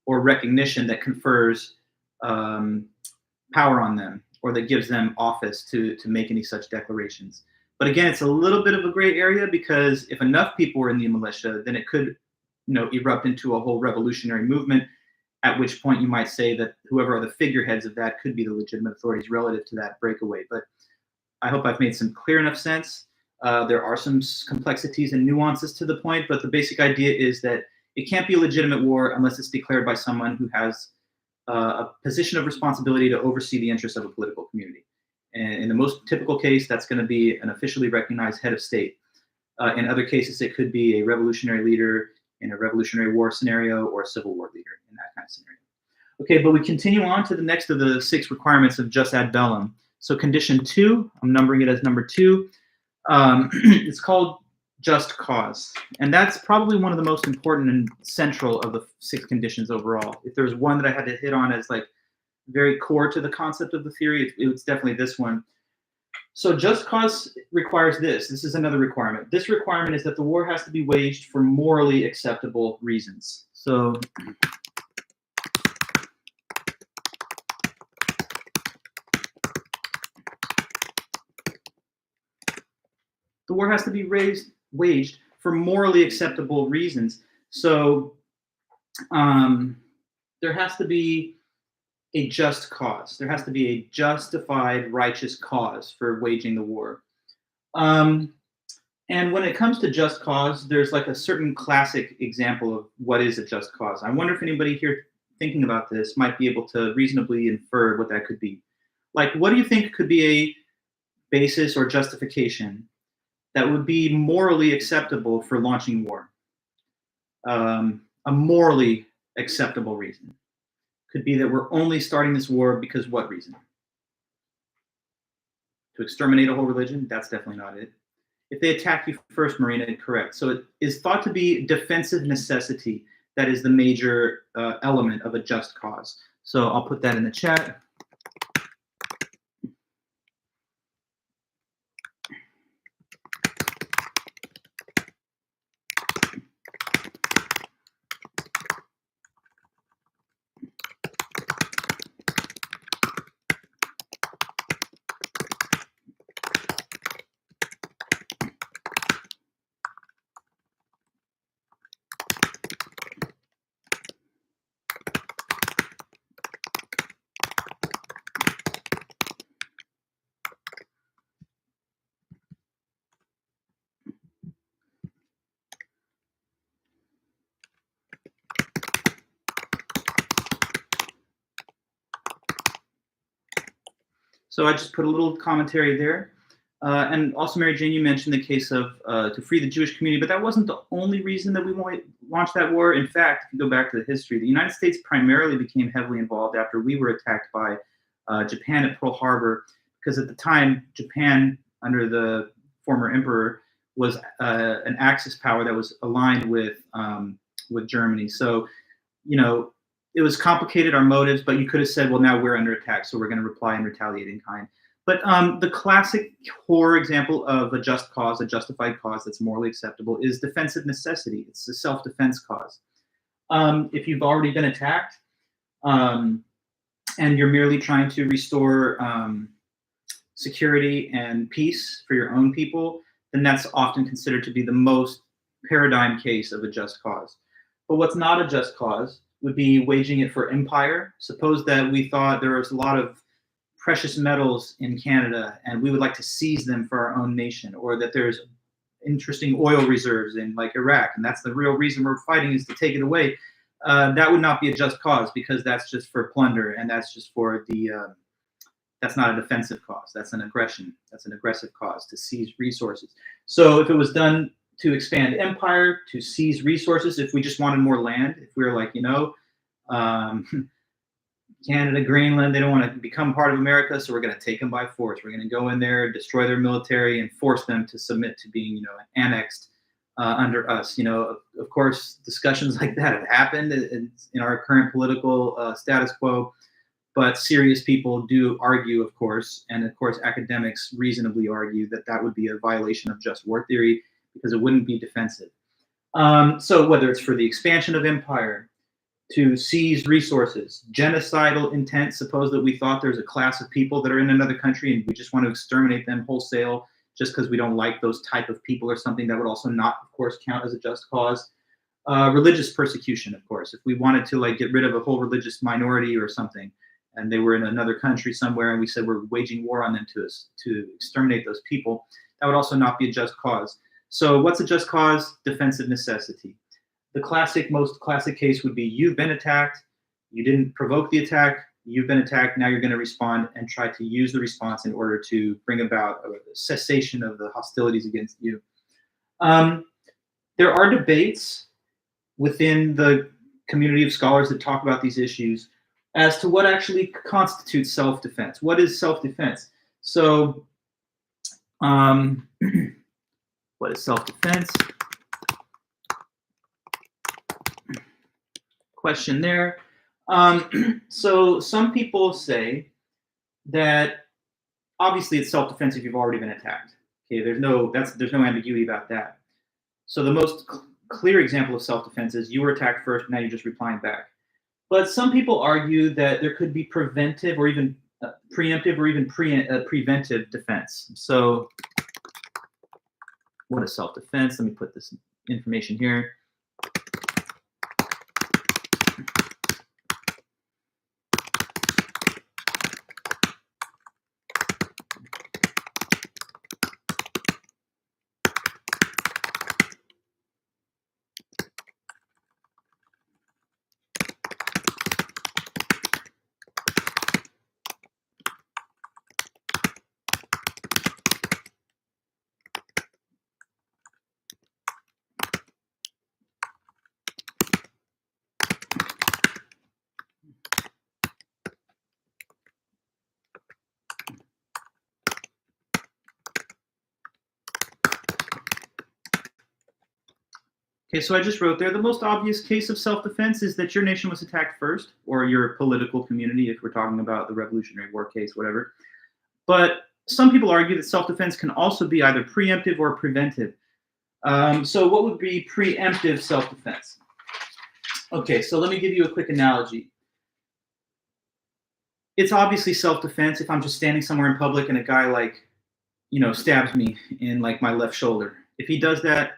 or recognition that confers power on them, or that gives them office to make any such declarations. But again, it's a little bit of a gray area, because if enough people were in the militia, then it could erupt into a whole revolutionary movement, at which point you might say that whoever are the figureheads of that could be the legitimate authorities relative to that breakaway. But I hope I've made some clear enough sense. There are some complexities and nuances to the point, but the basic idea is that it can't be a legitimate war unless it's declared by someone who has a position of responsibility to oversee the interests of a political community. And in the most typical case, that's going to be an officially recognized head of state. In other cases, it could be a revolutionary leader in a Revolutionary War scenario, or a Civil War leader in that kind of scenario. Okay, but we continue on to the next of the 6 requirements of jus ad bellum. So condition 2, I'm numbering it as number 2. It's called just cause. And that's probably one of the most important and central of the 6 conditions overall. If there's one that I had to hit on as very core to the concept of the theory, it's definitely this one. So just cause requires this. This is another requirement. This requirement is that the war has to be waged for morally acceptable reasons. So the war has to be waged for morally acceptable reasons. So there has to be a just cause. There has to be a justified, righteous cause for waging the war. And when it comes to just cause, there's a certain classic example of what is a just cause. I wonder if anybody here thinking about this might be able to reasonably infer what that could be. What do you think could be a basis or justification that would be morally acceptable for launching war? A morally acceptable reason could be that we're only starting this war because what reason? To exterminate a whole religion? That's definitely not it. If they attack you first, Marina, correct. So it is thought to be defensive necessity that is the major element of a just cause. So I'll put that in the chat. So I just put a little commentary there. And also, Mary Jane, you mentioned the case of to free the Jewish community, but that wasn't the only reason that we launched that war. In fact, if you go back to the history, the United States primarily became heavily involved after we were attacked by Japan at Pearl Harbor, because at the time, Japan, under the former emperor, was an Axis power that was aligned with Germany. So, it was complicated, our motives, but you could have said, well, now we're under attack, so we're going to reply and retaliate in kind. But the classic core example of a just cause, a justified cause that's morally acceptable, is defensive necessity. It's a self-defense cause. If you've already been attacked, and you're merely trying to restore security and peace for your own people, then that's often considered to be the most paradigm case of a just cause. But what's not a just cause would be waging it for empire. Suppose that we thought there was a lot of precious metals in Canada and we would like to seize them for our own nation, or that there's interesting oil reserves in like Iraq, and that's the real reason we're fighting is to take it away. That would not be a just cause, because that's just for plunder, and that's just for the that's not a defensive cause. That's an aggression. That's an aggressive cause to seize resources. So if it was done to expand empire, to seize resources, if we just wanted more land, if we were like, Canada, Greenland, they don't want to become part of America, so we're going to take them by force. We're going to go in there, destroy their military, and force them to submit to being, annexed under us. Of course, discussions like that have happened in our current political status quo, but serious people do argue, of course, and of course academics reasonably argue that that would be a violation of just war theory, because it wouldn't be defensive. So whether it's for the expansion of empire, to seize resources, genocidal intent, suppose that we thought there's a class of people that are in another country and we just want to exterminate them wholesale just because we don't like those type of people or something, that would also not, of course, count as a just cause. Religious persecution, of course. If we wanted to get rid of a whole religious minority or something, and they were in another country somewhere and we said we're waging war on them to exterminate those people, that would also not be a just cause. So what's a just cause? Defensive necessity. The most classic case would be you've been attacked, you didn't provoke the attack, you've been attacked, now you're going to respond and try to use the response in order to bring about a cessation of the hostilities against you. There are debates within the community of scholars that talk about these issues as to what actually constitutes self-defense. What is self-defense? So, what is self-defense? Question there. So some people say that obviously it's self-defense if you've already been attacked. Okay, there's no ambiguity about that. So the most clear example of self-defense is you were attacked first, now you're just replying back. But some people argue that there could be preventive or even preemptive or even preventive defense. So what is self-defense? Let me put this information here. Okay, so I just wrote there, the most obvious case of self-defense is that your nation was attacked first, or your political community, if we're talking about the Revolutionary War case, whatever. But some people argue that self-defense can also be either preemptive or preventive. So what would be preemptive self-defense? Okay, so let me give you a quick analogy. It's obviously self-defense if I'm just standing somewhere in public and a guy stabs me in my left shoulder. If he does that,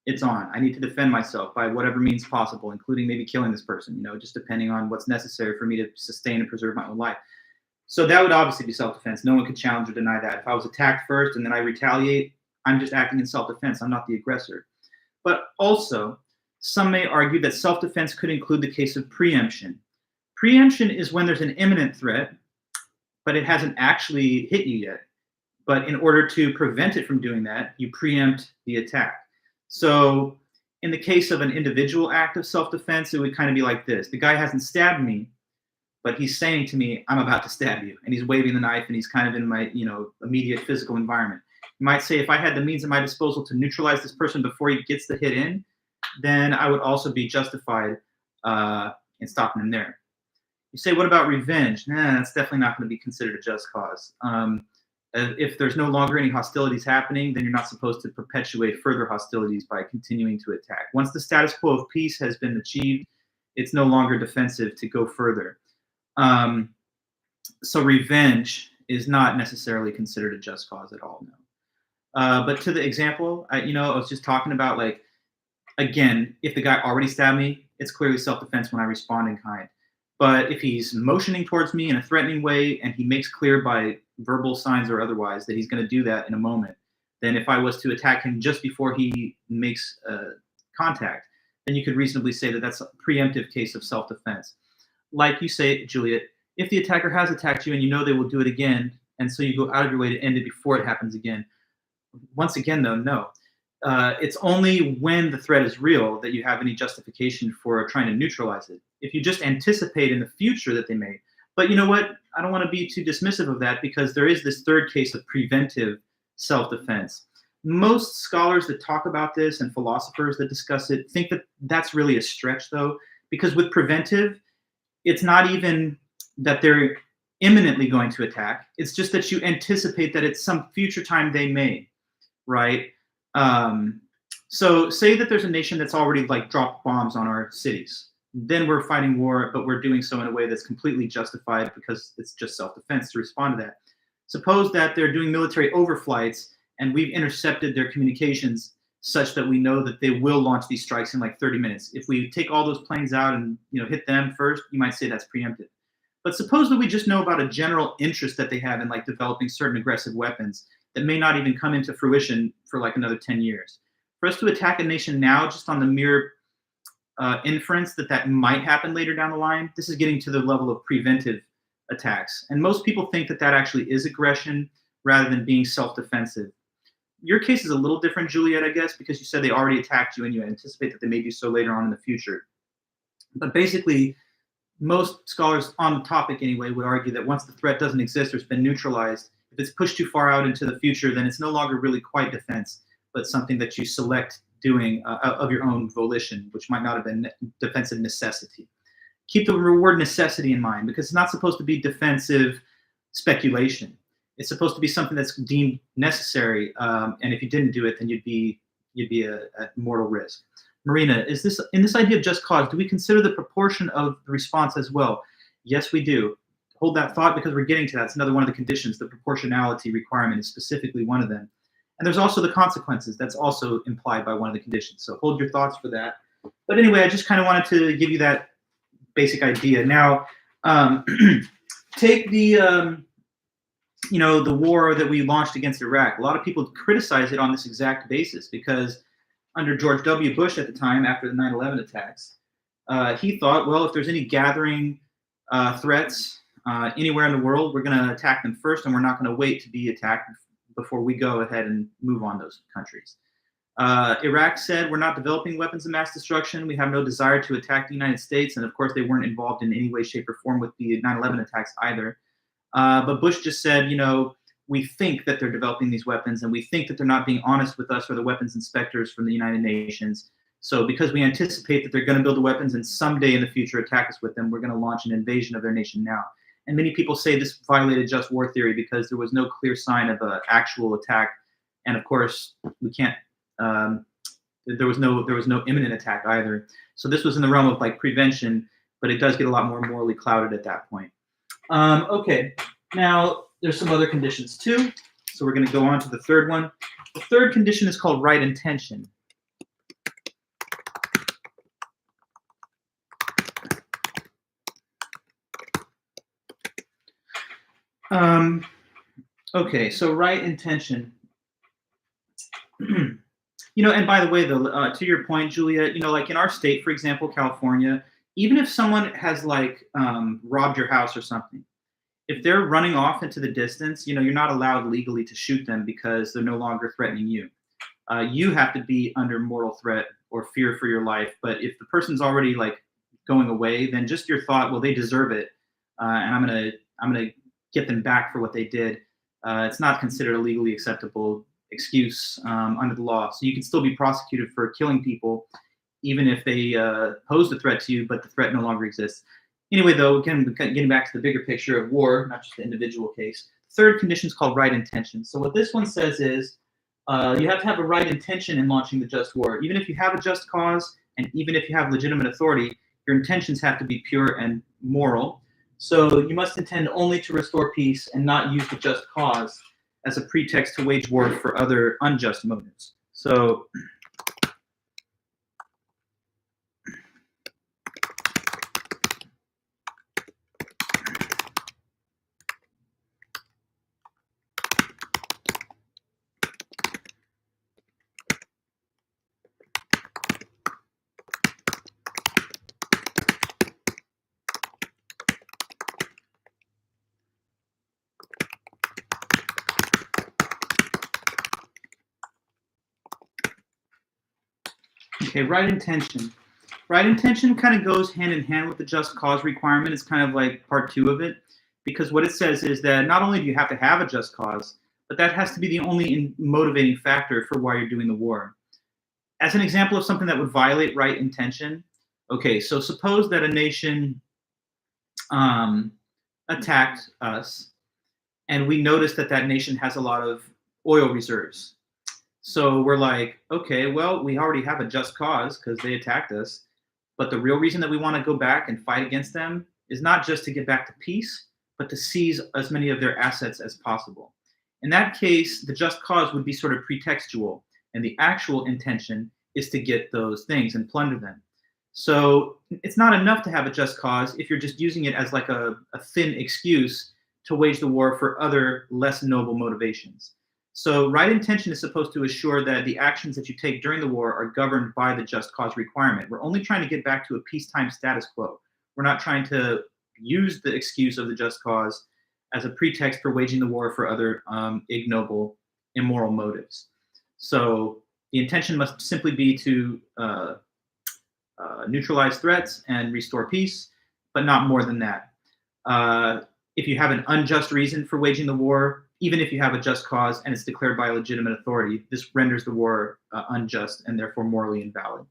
it's on. I need to defend myself by whatever means possible, including maybe killing this person, just depending on what's necessary for me to sustain and preserve my own life. So that would obviously be self-defense. No one could challenge or deny that. If I was attacked first and then I retaliate, I'm just acting in self-defense. I'm not the aggressor. But also, some may argue that self-defense could include the case of preemption. Preemption is when there's an imminent threat, but it hasn't actually hit you yet. But in order to prevent it from doing that, you preempt the attack. So in the case of an individual act of self-defense, it would kind of be like this. The guy hasn't stabbed me, but he's saying to me, I'm about to stab you. And he's waving the knife and he's kind of in my immediate physical environment. You might say if I had the means at my disposal to neutralize this person before he gets the hit in, then I would also be justified in stopping him there. You say, what about revenge? Nah, that's definitely not going to be considered a just cause. If there's no longer any hostilities happening, then you're not supposed to perpetuate further hostilities by continuing to attack. Once the status quo of peace has been achieved, it's no longer defensive to go further. So revenge is not necessarily considered a just cause at all, no. But to the example, I was just talking about, like, again, if the guy already stabbed me, it's clearly self-defense when I respond in kind. But if he's motioning towards me in a threatening way and he makes clear by verbal signs or otherwise that he's going to do that in a moment, then if I was to attack him just before he makes contact, then you could reasonably say that that's a preemptive case of self-defense. Like you say, Juliet, if the attacker has attacked you and you know they will do it again, and so you go out of your way to end it before it happens again, once again, though, no. It's only when the threat is real that you have any justification for trying to neutralize it. If you just anticipate in the future that they may. But you know what? I don't want to be too dismissive of that, because there is this third case of preventive self-defense. Most scholars that talk about this and philosophers that discuss it think that that's really a stretch, though, because with preventive, it's not even that they're imminently going to attack. It's just that you anticipate that at some future time they may, right? So say that there's a nation that's already, like, dropped bombs on our cities. Then we're fighting war, but we're doing so in a way that's completely justified because it's just self-defense to respond to that. Suppose that they're doing military overflights and we've intercepted their communications such that we know that they will launch these strikes in like 30 minutes. If we take all those planes out and hit them first, you might say that's preemptive. But suppose that we just know about a general interest that they have in, like, developing certain aggressive weapons that may not even come into fruition for like another 10 years. For us to attack a nation now just on the mere inference that that might happen later down the line, this is getting to the level of preventive attacks. And most people think that that actually is aggression rather than being self-defensive. Your case is a little different, Juliet, I guess, because you said they already attacked you and you anticipate that they may do so later on in the future. But basically, most scholars on the topic anyway would argue that once the threat doesn't exist or it's been neutralized, if it's pushed too far out into the future, then it's no longer really quite defense, but something that you select doing of your own volition, which might not have been defensive necessity. Keep the word necessity in mind, because it's not supposed to be defensive speculation. It's supposed to be something that's deemed necessary, and if you didn't do it, then you'd be at mortal risk. Marina, is this in this idea of just cause, do we consider the proportion of the response as well? Yes, we do. Hold that thought, because we're getting to that. It's another one of the conditions. The proportionality requirement is specifically one of them. And there's also the consequences. That's also implied by one of the conditions. So hold your thoughts for that. But anyway, I just kind of wanted to give you that basic idea. Now, take the the war that we launched against Iraq. A lot of people criticize it on this exact basis, because under George W. Bush at the time, after the 9/11 attacks, he thought, well, if there's any gathering threats anywhere in the world, we're going to attack them first, and we're not going to wait to be attacked before we go ahead and move on those countries. Iraq said, we're not developing weapons of mass destruction. We have no desire to attack the United States. And of course, they weren't involved in any way, shape, or form with the 9/11 attacks either. But Bush just said, we think that they're developing these weapons, and we think that they're not being honest with us or the weapons inspectors from the United Nations. So because we anticipate that they're going to build the weapons and someday in the future attack us with them, we're going to launch an invasion of their nation now. And many people say this violated just war theory because there was no clear sign of an actual attack. And of course, we can't, there was no imminent attack either. So this was in the realm of like prevention, but it does get a lot more morally clouded at that point. Okay, now there's some other conditions too. So we're going to go on to the third one. The third condition is called right intention. Okay, so right intention. And by the way, though, to your point, Julia, like in our state, for example, California, even if someone has like robbed your house or something, if they're running off into the distance, you're not allowed legally to shoot them because they're no longer threatening you. You have to be under mortal threat or fear for your life. But if the person's already like going away, then just your thought, well, they deserve it, and I'm gonna get them back for what they did. It's not considered a legally acceptable excuse under the law. So you can still be prosecuted for killing people, even if they posed a threat to you, but the threat no longer exists. Anyway, though, again, getting back to the bigger picture of war, not just the individual case, third condition is called right intention. So what this one says is you have to have a right intention in launching the just war. Even if you have a just cause and even if you have legitimate authority, your intentions have to be pure and moral. So you must intend only to restore peace and not use the just cause as a pretext to wage war for other unjust motives. So okay, right intention. Right intention kind of goes hand in hand with the just cause requirement. It's kind of like part 2 of it, because what it says is that not only do you have to have a just cause, but that has to be the only motivating factor for why you're doing the war. As an example of something that would violate right intention, okay, so suppose that a nation attacked us, and we noticed that that nation has a lot of oil reserves. So we're like, okay, well, we already have a just cause because they attacked us. But the real reason that we want to go back and fight against them is not just to get back to peace, but to seize as many of their assets as possible. In that case, the just cause would be sort of pretextual, and the actual intention is to get those things and plunder them. So it's not enough to have a just cause if you're just using it as like a thin excuse to wage the war for other less noble motivations. So right intention is supposed to assure that the actions that you take during the war are governed by the just cause requirement. We're only trying to get back to a peacetime status quo. We're not trying to use the excuse of the just cause as a pretext for waging the war for other ignoble, immoral motives. So the intention must simply be to neutralize threats and restore peace, but not more than that. If you have an unjust reason for waging the war, even if you have a just cause and it's declared by a legitimate authority, this renders the war unjust and therefore morally invalid.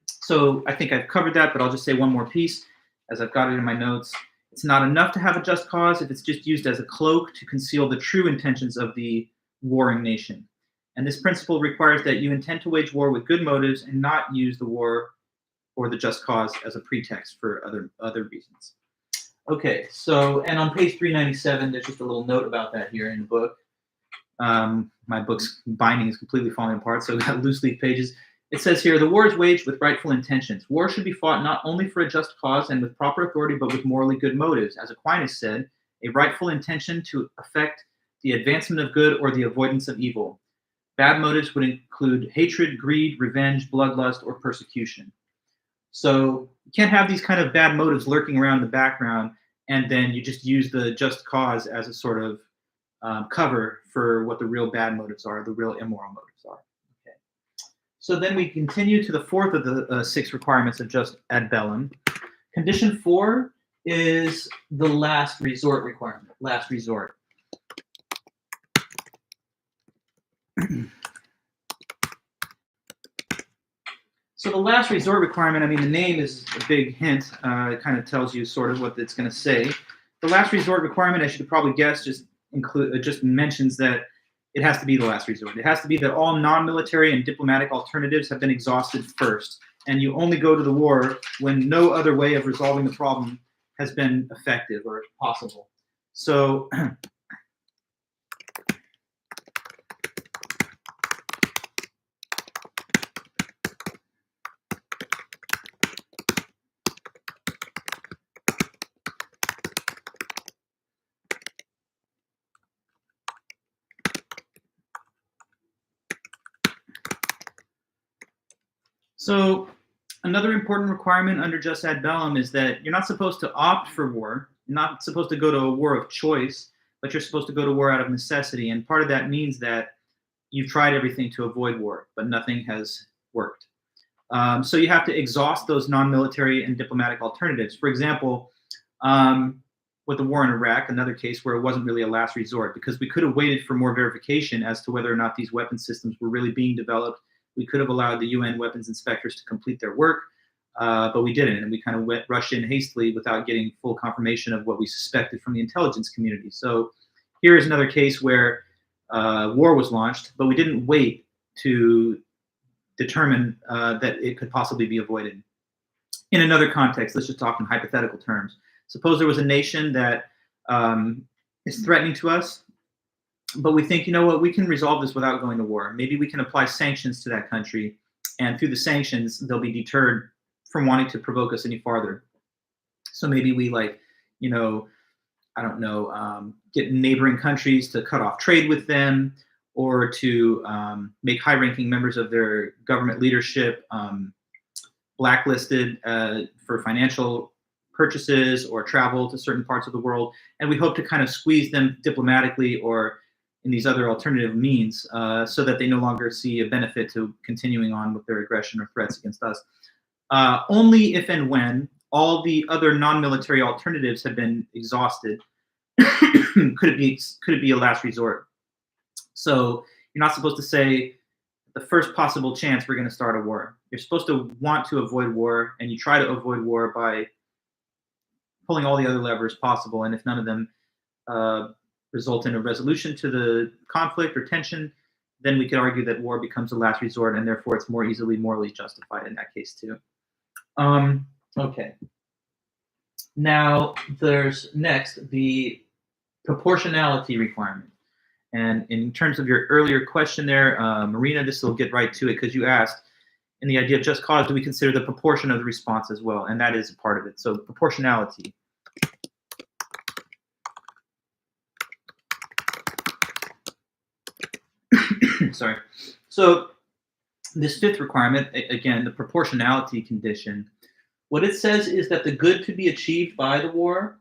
So I think I've covered that, but I'll just say one more piece as I've got it in my notes. It's not enough to have a just cause if it's just used as a cloak to conceal the true intentions of the warring nation. And this principle requires that you intend to wage war with good motives and not use the war or the just cause as a pretext for other reasons. Okay, so, and on page 397, there's just a little note about that here in the book. My book's binding is completely falling apart, so I've got loose leaf pages. It says here, the war is waged with rightful intentions. War should be fought not only for a just cause and with proper authority, but with morally good motives. As Aquinas said, a rightful intention to effect the advancement of good or the avoidance of evil. Bad motives would include hatred, greed, revenge, bloodlust, or persecution. So you can't have these kind of bad motives lurking around in the background, and then you just use the just cause as a sort of cover for what the real bad motives are, the real immoral motives are. Okay. So then we continue to the fourth of the 6 requirements of just ad bellum. Condition 4 is the last resort requirement, last resort. So the last resort requirement, I mean, the name is a big hint. It kind of tells you sort of what it's going to say. The last resort requirement, as you could probably guess, just mentions that it has to be the last resort. It has to be that all non-military and diplomatic alternatives have been exhausted first, and you only go to the war when no other way of resolving the problem has been effective or possible. So So another important requirement under jus ad bellum is that you're not supposed to opt for war. You're not supposed to go to a war of choice, but you're supposed to go to war out of necessity. And part of that means that you've tried everything to avoid war, but nothing has worked. So you have to exhaust those non-military and diplomatic alternatives. For example, with the war in Iraq, another case where it wasn't really a last resort, because we could have waited for more verification as to whether or not these weapon systems were really being developed. We could have allowed the UN weapons inspectors to complete their work. but we didn't, and we kind of rushed in hastily without getting full confirmation of what we suspected from the intelligence community. So here is another case where war was launched, but we didn't wait to determine that it could possibly be avoided. In another context, let's just talk in hypothetical terms. Suppose there was a nation that is threatening to us, but we think, you know what, we can resolve this without going to war. Maybe we can apply sanctions to that country, and through the sanctions, they'll be deterred from wanting to provoke us any farther. So maybe we get neighboring countries to cut off trade with them, or to make high-ranking members of their government leadership blacklisted for financial purchases or travel to certain parts of the world. And we hope to kind of squeeze them diplomatically or in these other alternative means so that they no longer see a benefit to continuing on with their aggression or threats against us. Only if and when all the other non-military alternatives have been exhausted could it be a last resort. So you're not supposed to say, the first possible chance we're going to start a war. You're supposed to want to avoid war, and you try to avoid war by pulling all the other levers possible. And if none of them result in a resolution to the conflict or tension, then we could argue that war becomes a last resort, and therefore it's more easily morally justified in that case too. Okay. Now there's next the proportionality requirement. And in terms of your earlier question there, Marina, this will get right to it because you asked, in the idea of just cause, do we consider the proportion of the response as well? And that is a part of it. So proportionality. Sorry. So this fifth requirement, again, the proportionality condition, what it says is that the good to be achieved by the war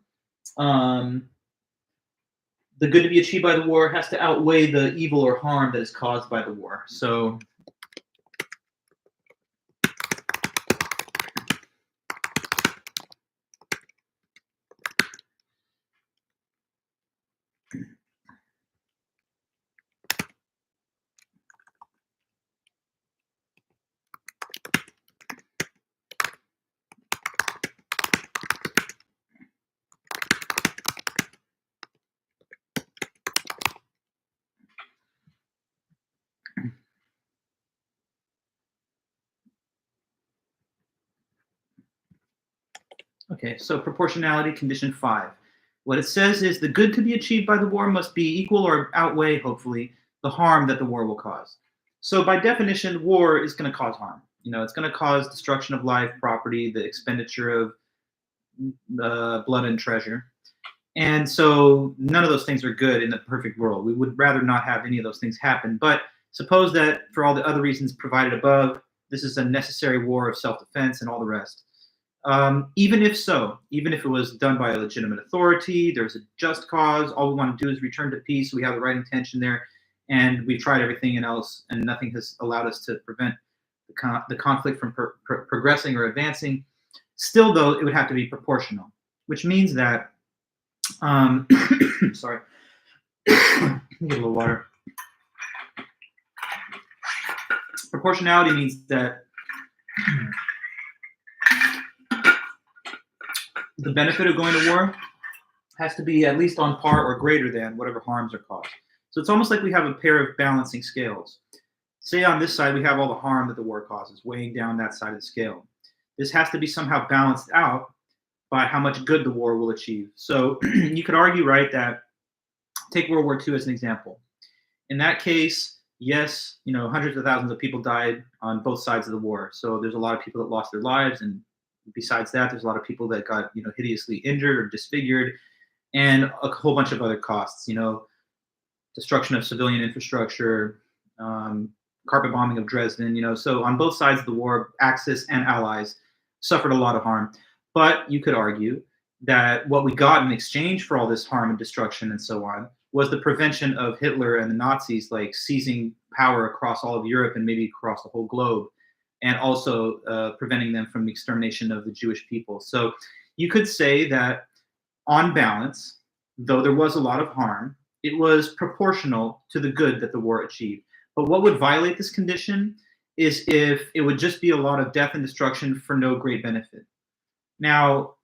has to outweigh the evil or harm that is caused by the war. So okay, so proportionality condition 5. What it says is the good to be achieved by the war must be equal or outweigh, hopefully, the harm that the war will cause. So by definition, war is going to cause harm. It's going to cause destruction of life, property, the expenditure of blood and treasure. And so none of those things are good in the perfect world. We would rather not have any of those things happen. But suppose that for all the other reasons provided above, this is a necessary war of self-defense and all the rest. Even if it was done by a legitimate authority, there's a just cause, all we want to do is return to peace, we have the right intention there, and we've tried everything else, and nothing has allowed us to prevent the conflict from progressing or advancing. Still, though, it would have to be proportional, which means that, sorry, let me get a little water. Proportionality means that the benefit of going to war has to be at least on par or greater than whatever harms are caused. So it's almost like we have a pair of balancing scales. Say on this side, we have all the harm that the war causes, weighing down that side of the scale. This has to be somehow balanced out by how much good the war will achieve. So you could argue, right, that take World War II as an example. In that case, yes, hundreds of thousands of people died on both sides of the war. So there's a lot of people that lost their lives, and besides that, there's a lot of people that got hideously injured or disfigured, and a whole bunch of other costs. Destruction of civilian infrastructure, carpet bombing of Dresden. So on both sides of the war, Axis and Allies suffered a lot of harm. But you could argue that what we got in exchange for all this harm and destruction and so on was the prevention of Hitler and the Nazis seizing power across all of Europe and maybe across the whole globe, and also preventing them from the extermination of the Jewish people. So you could say that on balance, though there was a lot of harm, it was proportional to the good that the war achieved. But what would violate this condition is if it would just be a lot of death and destruction for no great benefit. Now,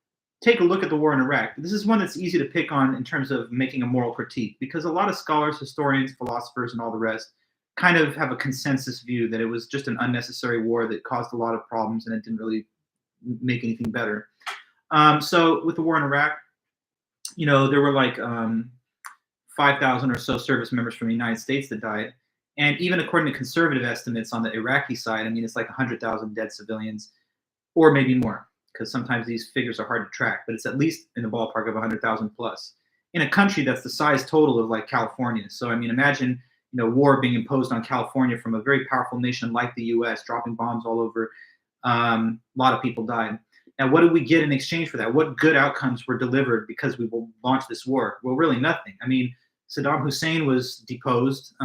take a look at the war in Iraq. This is one that's easy to pick on in terms of making a moral critique, because a lot of scholars, historians, philosophers, and all the rest kind of have a consensus view that it was just an unnecessary war that caused a lot of problems and it didn't really make anything better. So with the war in Iraq, there were like 5,000 or so service members from the United States that died. And even according to conservative estimates on the Iraqi side, I mean, it's like 100,000 dead civilians, or maybe more, because sometimes these figures are hard to track, but it's at least in the ballpark of 100,000 plus in a country that's the size total of like California. So, I mean, imagine, war being imposed on California from a very powerful nation like the US, dropping bombs all over. A lot of people died. Now, what did we get in exchange for that? What good outcomes were delivered because we launched this war? Well, really nothing. I mean, Saddam Hussein was deposed,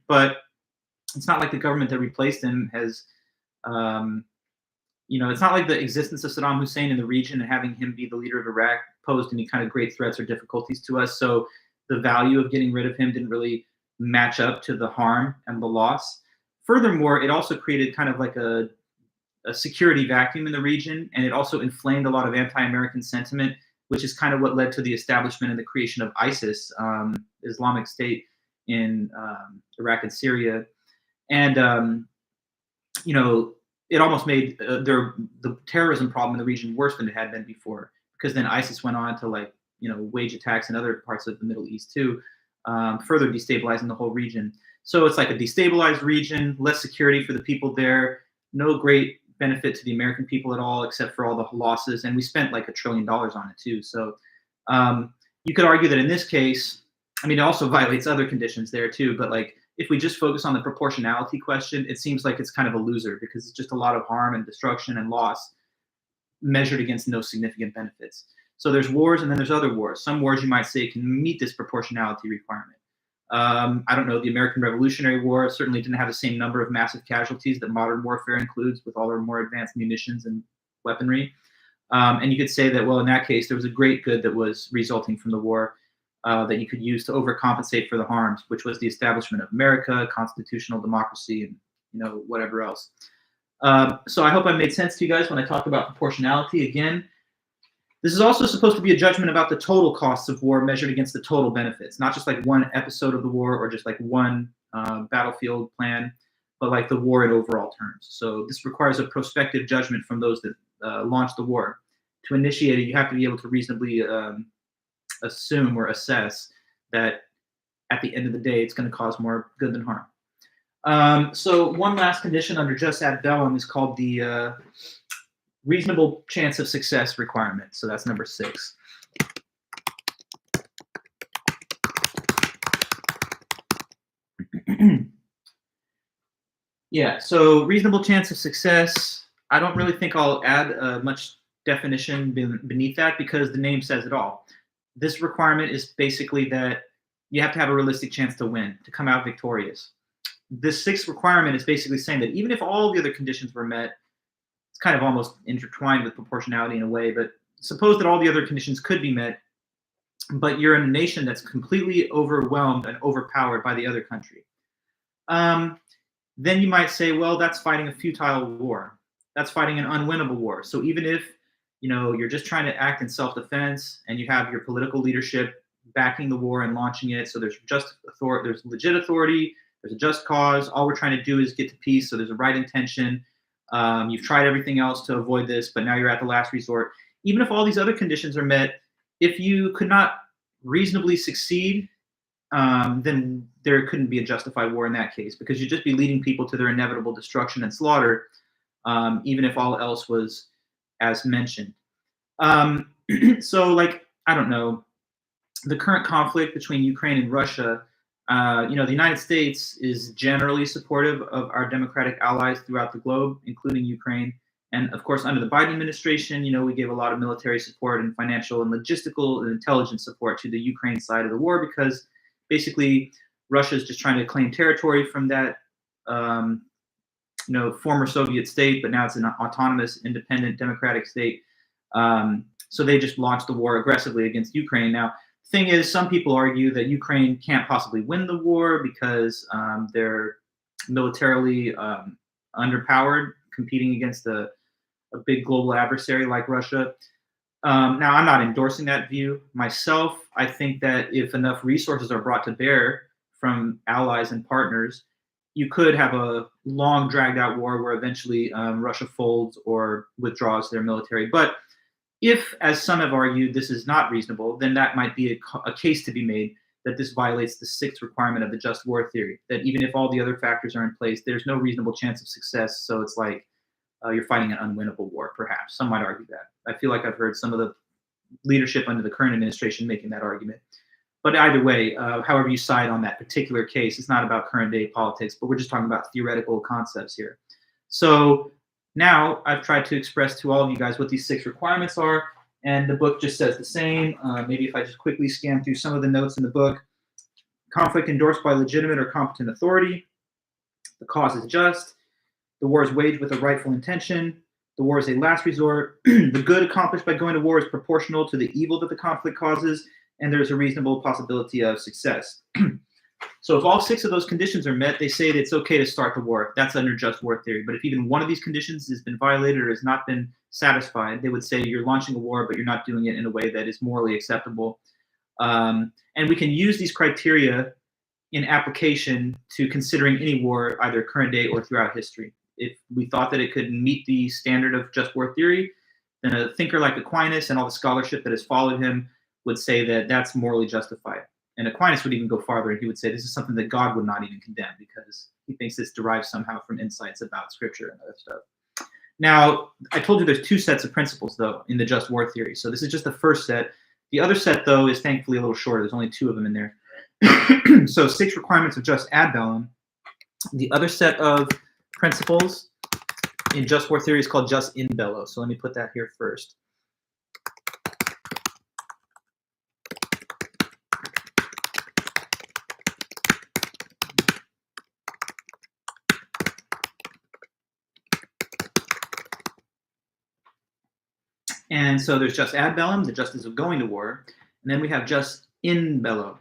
but it's not like the government that replaced him has, it's not like the existence of Saddam Hussein in the region and having him be the leader of Iraq posed any kind of great threats or difficulties to us. So the value of getting rid of him didn't really match up to the harm and the loss. Furthermore, it also created kind of like a security vacuum in the region, and it also inflamed a lot of anti-American sentiment, which is kind of what led to the establishment and the creation of ISIS, Islamic State in Iraq and Syria. And, it almost made the terrorism problem in the region worse than it had been before, because then ISIS went on to wage attacks in other parts of the Middle East too, further destabilizing the whole region. So it's like a destabilized region, less security for the people there, no great benefit to the American people at all, except for all the losses. And we spent like $1 trillion on it too. So you could argue that in this case, I mean, it also violates other conditions there too. But like, if we just focus on the proportionality question, it seems like it's kind of a loser, because it's just a lot of harm and destruction and loss measured against no significant benefits. So there's wars, and then there's other wars. Some wars you might say can meet this proportionality requirement. I don't know, the American Revolutionary War certainly didn't have the same number of massive casualties that modern warfare includes with all our more advanced munitions and weaponry. And you could say that, well, in that case, there was a great good that was resulting from the war that you could use to overcompensate for the harms, which was the establishment of America, constitutional democracy, and whatever else. So I hope I made sense to you guys when I talk about proportionality. Again, this is also supposed to be a judgment about the total costs of war measured against the total benefits, not just like one episode of the war or just like one battlefield plan, but like the war in overall terms. So this requires a prospective judgment from those that launched the war. To initiate it, you have to be able to reasonably assume or assess that at the end of the day, it's going to cause more good than harm. So one last condition under jus ad bellum is called the reasonable chance of success requirement. So that's number 6. Yeah, so reasonable chance of success, I don't really think I'll add much definition beneath that, because the name says it all. This requirement is basically that you have to have a realistic chance to win, to come out victorious. This 6th requirement is basically saying that even if all the other conditions were met, it's kind of almost intertwined with proportionality in a way, but suppose that all the other conditions could be met, but you're in a nation that's completely overwhelmed and overpowered by the other country. Then you might say, well, that's fighting a futile war. That's fighting an unwinnable war. So even if you're just trying to act in self-defense and you have your political leadership backing the war and launching it, so there's there's legit authority, there's a just cause, all we're trying to do is get to peace, so there's a right intention. You've tried everything else to avoid this, but now you're at the last resort. Even if all these other conditions are met, if you could not reasonably succeed, then there couldn't be a justified war in that case, because you'd just be leading people to their inevitable destruction and slaughter, even if all else was as mentioned. So, like, I don't know, the current conflict between Ukraine and Russia, the United States is generally supportive of our democratic allies throughout the globe, including Ukraine. And of course, under the Biden administration, we gave a lot of military support and financial and logistical and intelligence support to the Ukraine side of the war, because basically Russia is just trying to claim territory from that former Soviet state, but now it's an autonomous, independent, democratic state. So they just launched the war aggressively against Ukraine. Now, the thing is, some people argue that Ukraine can't possibly win the war because they're militarily underpowered, competing against a big global adversary like Russia. Now, I'm not endorsing that view myself. I think that if enough resources are brought to bear from allies and partners, you could have a long, dragged-out war where eventually Russia folds or withdraws their military. But if, as some have argued, this is not reasonable, then that might be a case to be made that this violates the sixth requirement of the just war theory, that even if all the other factors are in place, there's no reasonable chance of success. So it's like you're fighting an unwinnable war, perhaps. Some might argue that. I feel like I've heard some of the leadership under the current administration making that argument. But either way, however you side on that particular case, it's not about current day politics, but we're just talking about theoretical concepts here. So now I've tried to express to all of you guys what these 6 requirements are, and the book just says the same. Maybe if I just quickly scan through some of the notes in the book. Conflict endorsed by legitimate or competent authority. The cause is just. The war is waged with a rightful intention. The war is a last resort. The good accomplished by going to war is proportional to the evil that the conflict causes, and there's a reasonable possibility of success. So if all 6 of those conditions are met, they say that it's okay to start the war. That's under just war theory. But if even one of these conditions has been violated or has not been satisfied, they would say you're launching a war, but you're not doing it in a way that is morally acceptable. And we can use these criteria in application to considering any war, either current day or throughout history. If we thought that it could meet the standard of just war theory, then a thinker like Aquinas and all the scholarship that has followed him would say that that's morally justified. And Aquinas would even go farther, and he would say this is something that God would not even condemn because he thinks this derives somehow from insights about Scripture and other stuff. Now, I told you there's 2 sets of principles, though, in the just war theory. So this is just the first set. The other set, though, is thankfully a little shorter. There's only 2 of them in there. So 6 requirements of just ad bellum. The other set of principles in just war theory is called just in bello. So let me put that here first. And so there's just ad bellum, the justice of going to war, and then we have just in bello.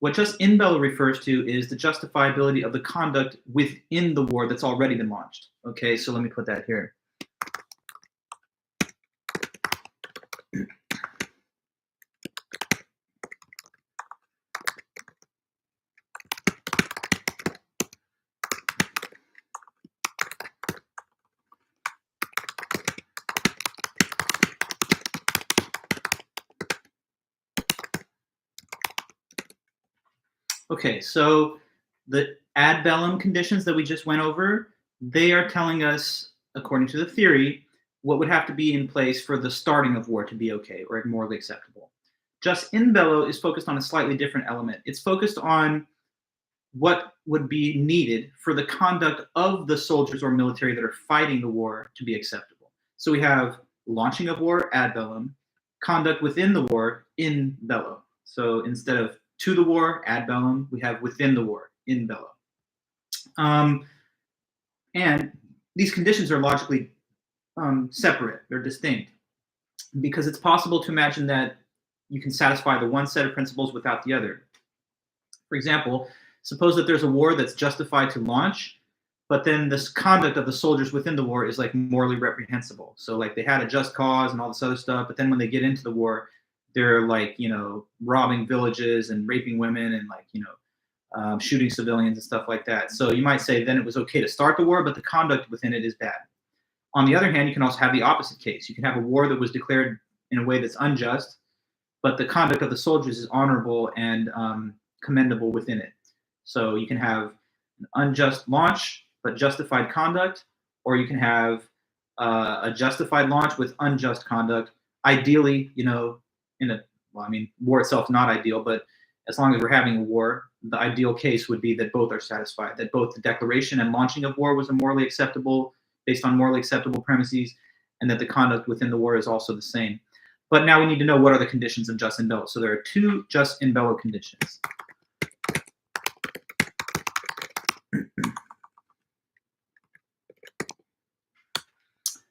What just in bello refers to is the justifiability of the conduct within the war that's already been launched. Okay, so let me put that here. Okay, so the ad bellum conditions that we just went over, they are telling us, according to the theory, what would have to be in place for the starting of war to be okay or morally acceptable. Just in bello is focused on a slightly different element. It's focused on what would be needed for the conduct of the soldiers or military that are fighting the war to be acceptable. So we have launching of war, ad bellum, conduct within the war, in bello. So instead of to the war, ad bellum, we have within the war, in bello. And these conditions are logically separate, they're distinct, because it's possible to imagine that you can satisfy the one set of principles without the other. For example, suppose that there's a war that's justified to launch, but then this conduct of the soldiers within the war is like morally reprehensible. So like they had a just cause and all this other stuff, but then when they get into the war, they're like, you know, robbing villages and raping women and like, you know, shooting civilians and stuff like that. So you might say then it was okay to start the war, but the conduct within it is bad. On the other hand, you can also have the opposite case. You can have a war that was declared in a way that's unjust, but the conduct of the soldiers is honorable and commendable within it. So you can have an unjust launch, but justified conduct, or you can have a justified launch with unjust conduct. Ideally, you know, war itself is not ideal, but as long as we're having a war, the ideal case would be that both are satisfied, that both the declaration and launching of war was morally acceptable, based on morally acceptable premises, and that the conduct within the war is also the same. But now we need to know what are the conditions of just in bello. So there are 2 just in bello conditions.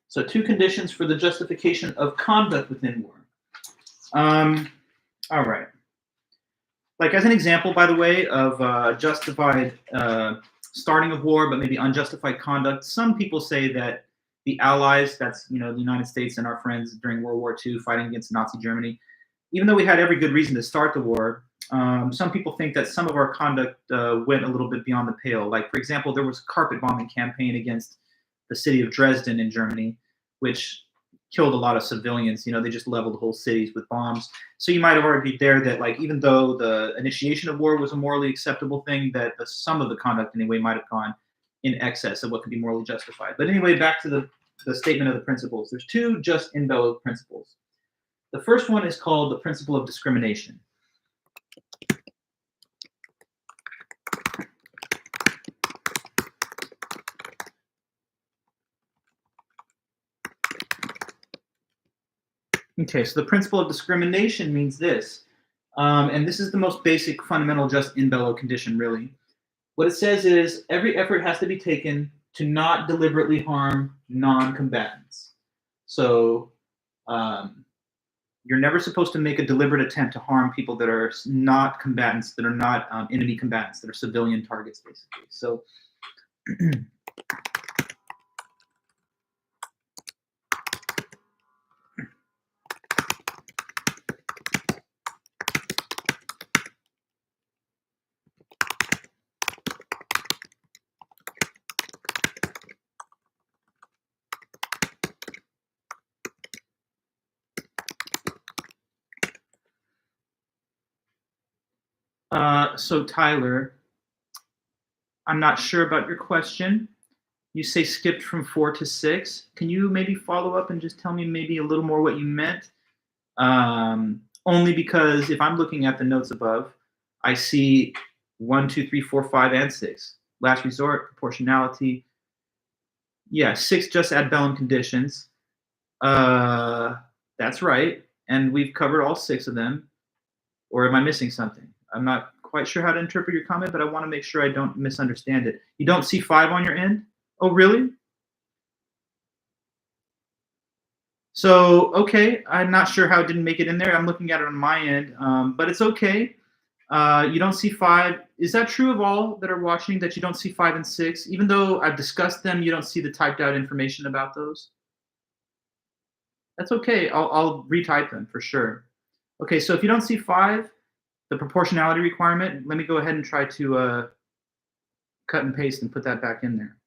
So 2 conditions for the justification of conduct within war. All right. Like as an example, by the way, of justified starting of war, but maybe unjustified conduct. Some people say that the Allies, that's the United States and our friends during World War II fighting against Nazi Germany, even though we had every good reason to start the war, some people think that some of our conduct went a little bit beyond the pale. Like, for example, there was a carpet bombing campaign against the city of Dresden in Germany, which killed a lot of civilians. They just leveled whole cities with bombs. So you might have argued there that, like, even though the initiation of war was a morally acceptable thing, that some of the conduct anyway might have gone in excess of what could be morally justified. But anyway, back to the statement of the principles. There's two just in bello principles. The first one is called the principle of discrimination. Okay, so the principle of discrimination means this, and this is the most basic, fundamental, just in bello condition, really. What it says is every effort has to be taken to not deliberately harm non-combatants. So you're never supposed to make a deliberate attempt to harm people that are not combatants, that are not enemy combatants, that are civilian targets, basically. So so Tyler, I'm not sure about your question. You say skipped from 4 to 6. Can you maybe follow up and just tell me maybe a little more what you meant? Only because if I'm looking at the notes above, I see 1, 2, 3, 4, 5, and 6. Last resort, proportionality. Yeah, 6 just ad bellum conditions. That's right. And we've covered all 6 of them. Or am I missing something? I'm not quite sure how to interpret your comment, but I want to make sure I don't misunderstand it. You don't see 5 on your end? Oh, really? So, okay, I'm not sure how it didn't make it in there. I'm looking at it on my end, but it's okay. You don't see 5. Is that true of all that are watching, that you don't see 5 and 6? Even though I've discussed them, you don't see the typed out information about those? That's okay. I'll retype them for sure. Okay, so if you don't see 5, the proportionality requirement, let me go ahead and try to cut and paste and put that back in there.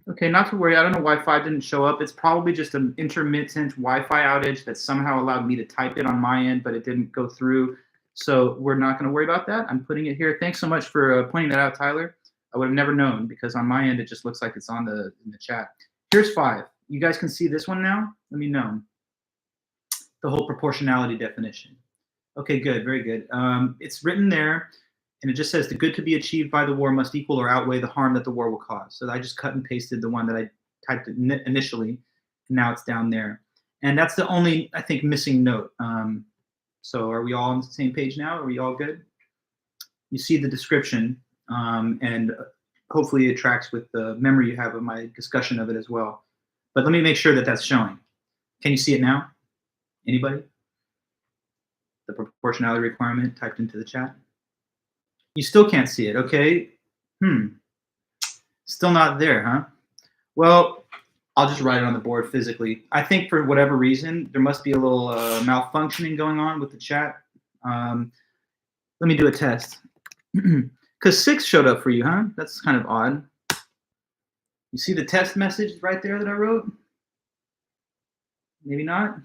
Okay, not to worry. I don't know why 5 didn't show up. It's probably just an intermittent Wi-Fi outage that somehow allowed me to type it on my end, but it didn't go through. So we're not going to worry about that. I'm putting it here. Thanks so much for pointing that out, Tyler. I would have never known because on my end, it just looks like it's on in the chat. Here's 5. You guys can see this one now? Let me know. The whole proportionality definition. Okay, good. Very good. It's written there. And it just says the good to be achieved by the war must equal or outweigh the harm that the war will cause. So I just cut and pasted the one that I typed initially, and now it's down there. And that's the only, I think, missing note. So are we all on the same page now? Are we all good? You see the description, and hopefully it tracks with the memory you have of my discussion of it as well. But let me make sure that that's showing. Can you see it now? Anybody? The proportionality requirement typed into the chat? You still can't see it, okay? Still not there, huh? Well, I'll just write it on the board physically. I think for whatever reason, there must be a little malfunctioning going on with the chat. Let me do a test. Because 6 showed up for you, huh? That's kind of odd. You see the test message right there that I wrote? Maybe not?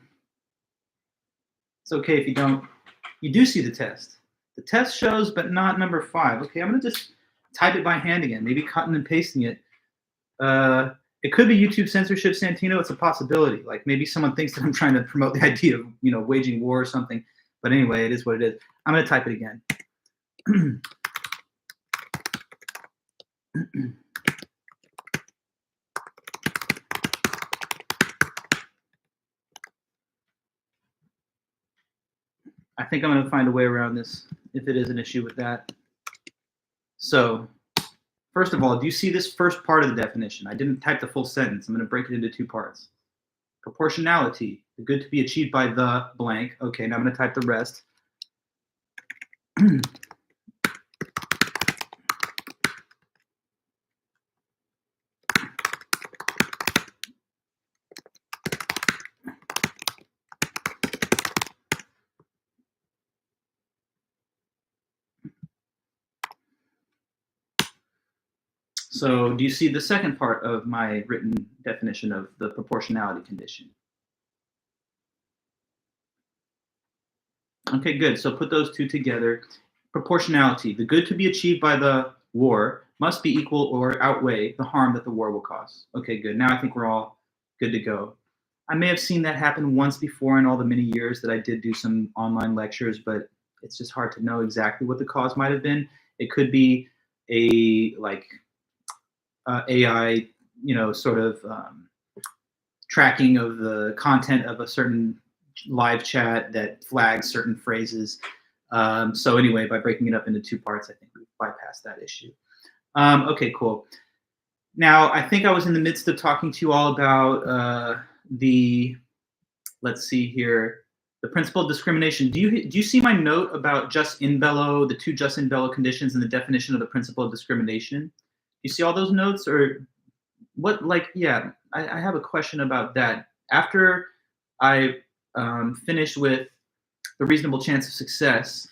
It's okay if you don't. You do see the test. The test shows, but not number 5. Okay, I'm going to just type it by hand again, maybe cutting and pasting it. It could be YouTube censorship, Santino. It's a possibility. Like maybe someone thinks that I'm trying to promote the idea of, waging war or something. But anyway, it is what it is. I'm going to type it again. I think I'm going to find a way around this if it is an issue with that. So, first of all, do you see this first part of the definition? I didn't type the full sentence. I'm going to break it into 2 parts. Proportionality, the good to be achieved by the blank. Okay, now I'm going to type the rest. So do you see the second part of my written definition of the proportionality condition? Okay, good. So put those two together. Proportionality, the good to be achieved by the war must be equal or outweigh the harm that the war will cause. Okay, good. Now I think we're all good to go. I may have seen that happen once before in all the many years that I did do some online lectures, but it's just hard to know exactly what the cause might have been. It could be a AI, sort of tracking of the content of a certain live chat that flags certain phrases. So anyway, by breaking it up into two parts, I think we've bypassed that issue. Okay, cool. Now, I think I was in the midst of talking to you all about let's see here, the principle of discrimination. Do you see my note about jus in bello, the two jus in bello conditions, and the definition of the principle of discrimination? You see all those notes, or what? Yeah, I have a question about that. After I finished with the reasonable chance of success,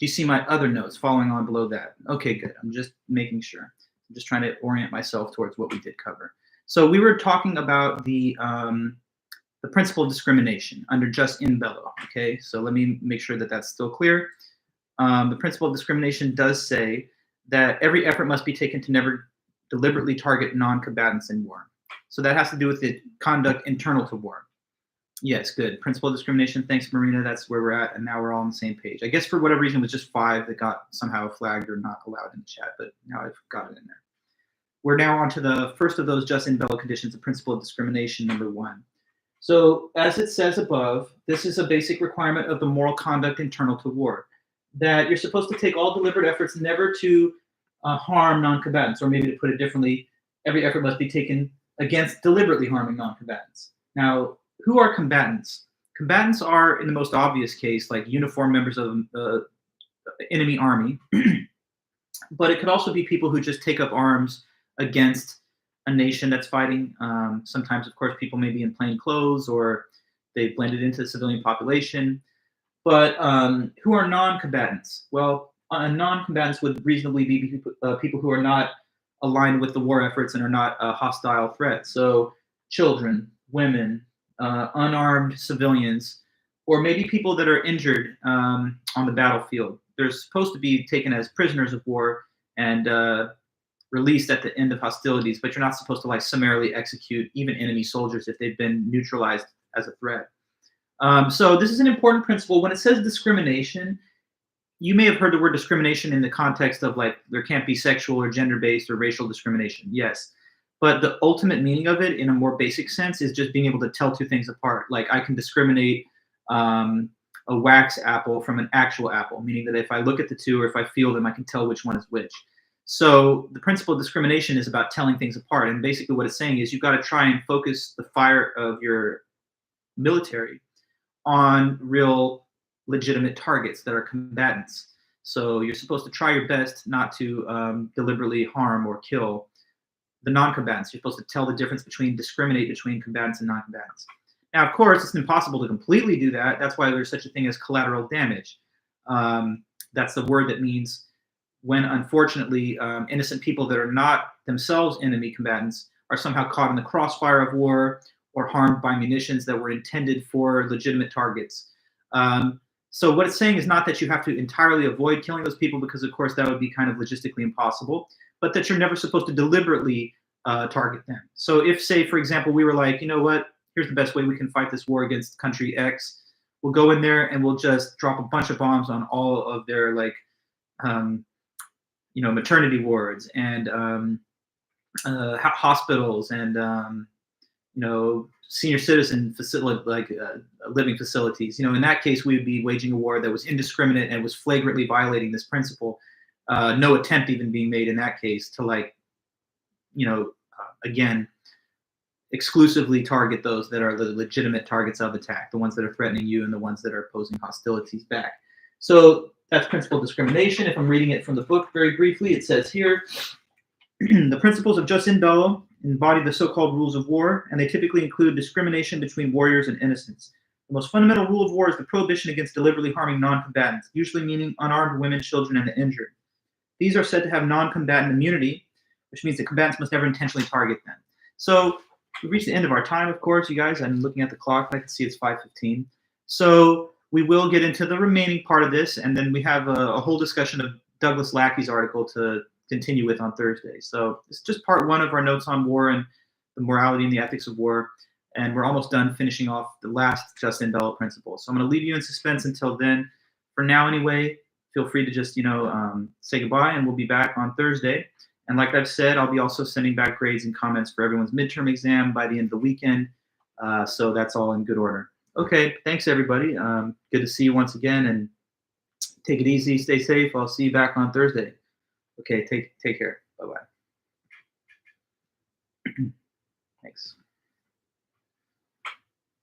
do you see my other notes following on below that? Okay, good. I'm just making sure. I'm just trying to orient myself towards what we did cover. So we were talking about the principle of discrimination under jus in bello. Okay, so let me make sure that that's still clear. The principle of discrimination does say that every effort must be taken to never deliberately target non-combatants in war. So that has to do with the conduct internal to war. Yes, good. Principle of discrimination. Thanks, Marina. That's where we're at, and now we're all on the same page. I guess for whatever reason, it was just 5 that got somehow flagged or not allowed in the chat, but now I've got it in there. We're now on to the first of those jus in bello conditions, the principle of discrimination, number 1. So as it says above, this is a basic requirement of the moral conduct internal to war, that you're supposed to take all deliberate efforts never to harm non-combatants, or maybe to put it differently, every effort must be taken against deliberately harming non-combatants. Now, who are combatants? Combatants are, in the most obvious case, like uniformed members of the enemy army, but it could also be people who just take up arms against a nation that's fighting. Sometimes, of course, people may be in plain clothes or they've blended into the civilian population. But who are non-combatants? Well, non-combatants would reasonably be people who are not aligned with the war efforts and are not a hostile threat. So children, women, unarmed civilians, or maybe people that are injured on the battlefield. They're supposed to be taken as prisoners of war and released at the end of hostilities, but you're not supposed to summarily execute even enemy soldiers if they've been neutralized as a threat. So this is an important principle. When it says discrimination, you may have heard the word discrimination in the context of there can't be sexual or gender-based or racial discrimination. Yes. But the ultimate meaning of it in a more basic sense is just being able to tell two things apart. Like I can discriminate a wax apple from an actual apple, meaning that if I look at the two or if I feel them, I can tell which one is which. So the principle of discrimination is about telling things apart. And basically what it's saying is you've got to try and focus the fire of your military on real legitimate targets that are combatants. So you're supposed to try your best not to deliberately harm or kill the non-combatants. You're supposed to tell the difference discriminate between combatants and non-combatants. Now, of course, it's impossible to completely do that. That's why there's such a thing as collateral damage. That's the word that means when, unfortunately, innocent people that are not themselves enemy combatants are somehow caught in the crossfire of war or harmed by munitions that were intended for legitimate targets. So what it's saying is not that you have to entirely avoid killing those people, because, of course, that would be kind of logistically impossible, but that you're never supposed to deliberately target them. So if, say, for example, we were like, you know what, here's the best way we can fight this war against country X. We'll go in there and we'll just drop a bunch of bombs on all of their maternity wards and hospitals and senior citizen living facilities. In that case, we would be waging a war that was indiscriminate and was flagrantly violating this principle. No attempt even being made in that case to again exclusively target those that are the legitimate targets of attack, the ones that are threatening you and the ones that are posing hostilities back. So that's principal discrimination. If I'm reading it from the book very briefly, it says here, the principles of jus in bello embody the so-called rules of war, and they typically include discrimination between warriors and innocents. The most fundamental rule of war is the prohibition against deliberately harming non-combatants, usually meaning unarmed women, children, and the injured. These are said to have non-combatant immunity, which means that combatants must never intentionally target them. So we reached the end of our time, of course, you guys. I'm looking at the clock. I can see it's 5:15. So we will get into the remaining part of this, and then we have a whole discussion of Douglas Lackey's article to continue with on Thursday. So it's just part one of our notes on war and the morality and the ethics of war. And we're almost done finishing off the last jus in bello principle. So I'm going to leave you in suspense until then. For now, anyway, feel free to just, say goodbye, and we'll be back on Thursday. And like I've said, I'll be also sending back grades and comments for everyone's midterm exam by the end of the weekend. So that's all in good order. Okay, thanks, everybody. Good to see you once again, and take it easy, stay safe. I'll see you back on Thursday. Okay, take care. Bye-bye. Thanks.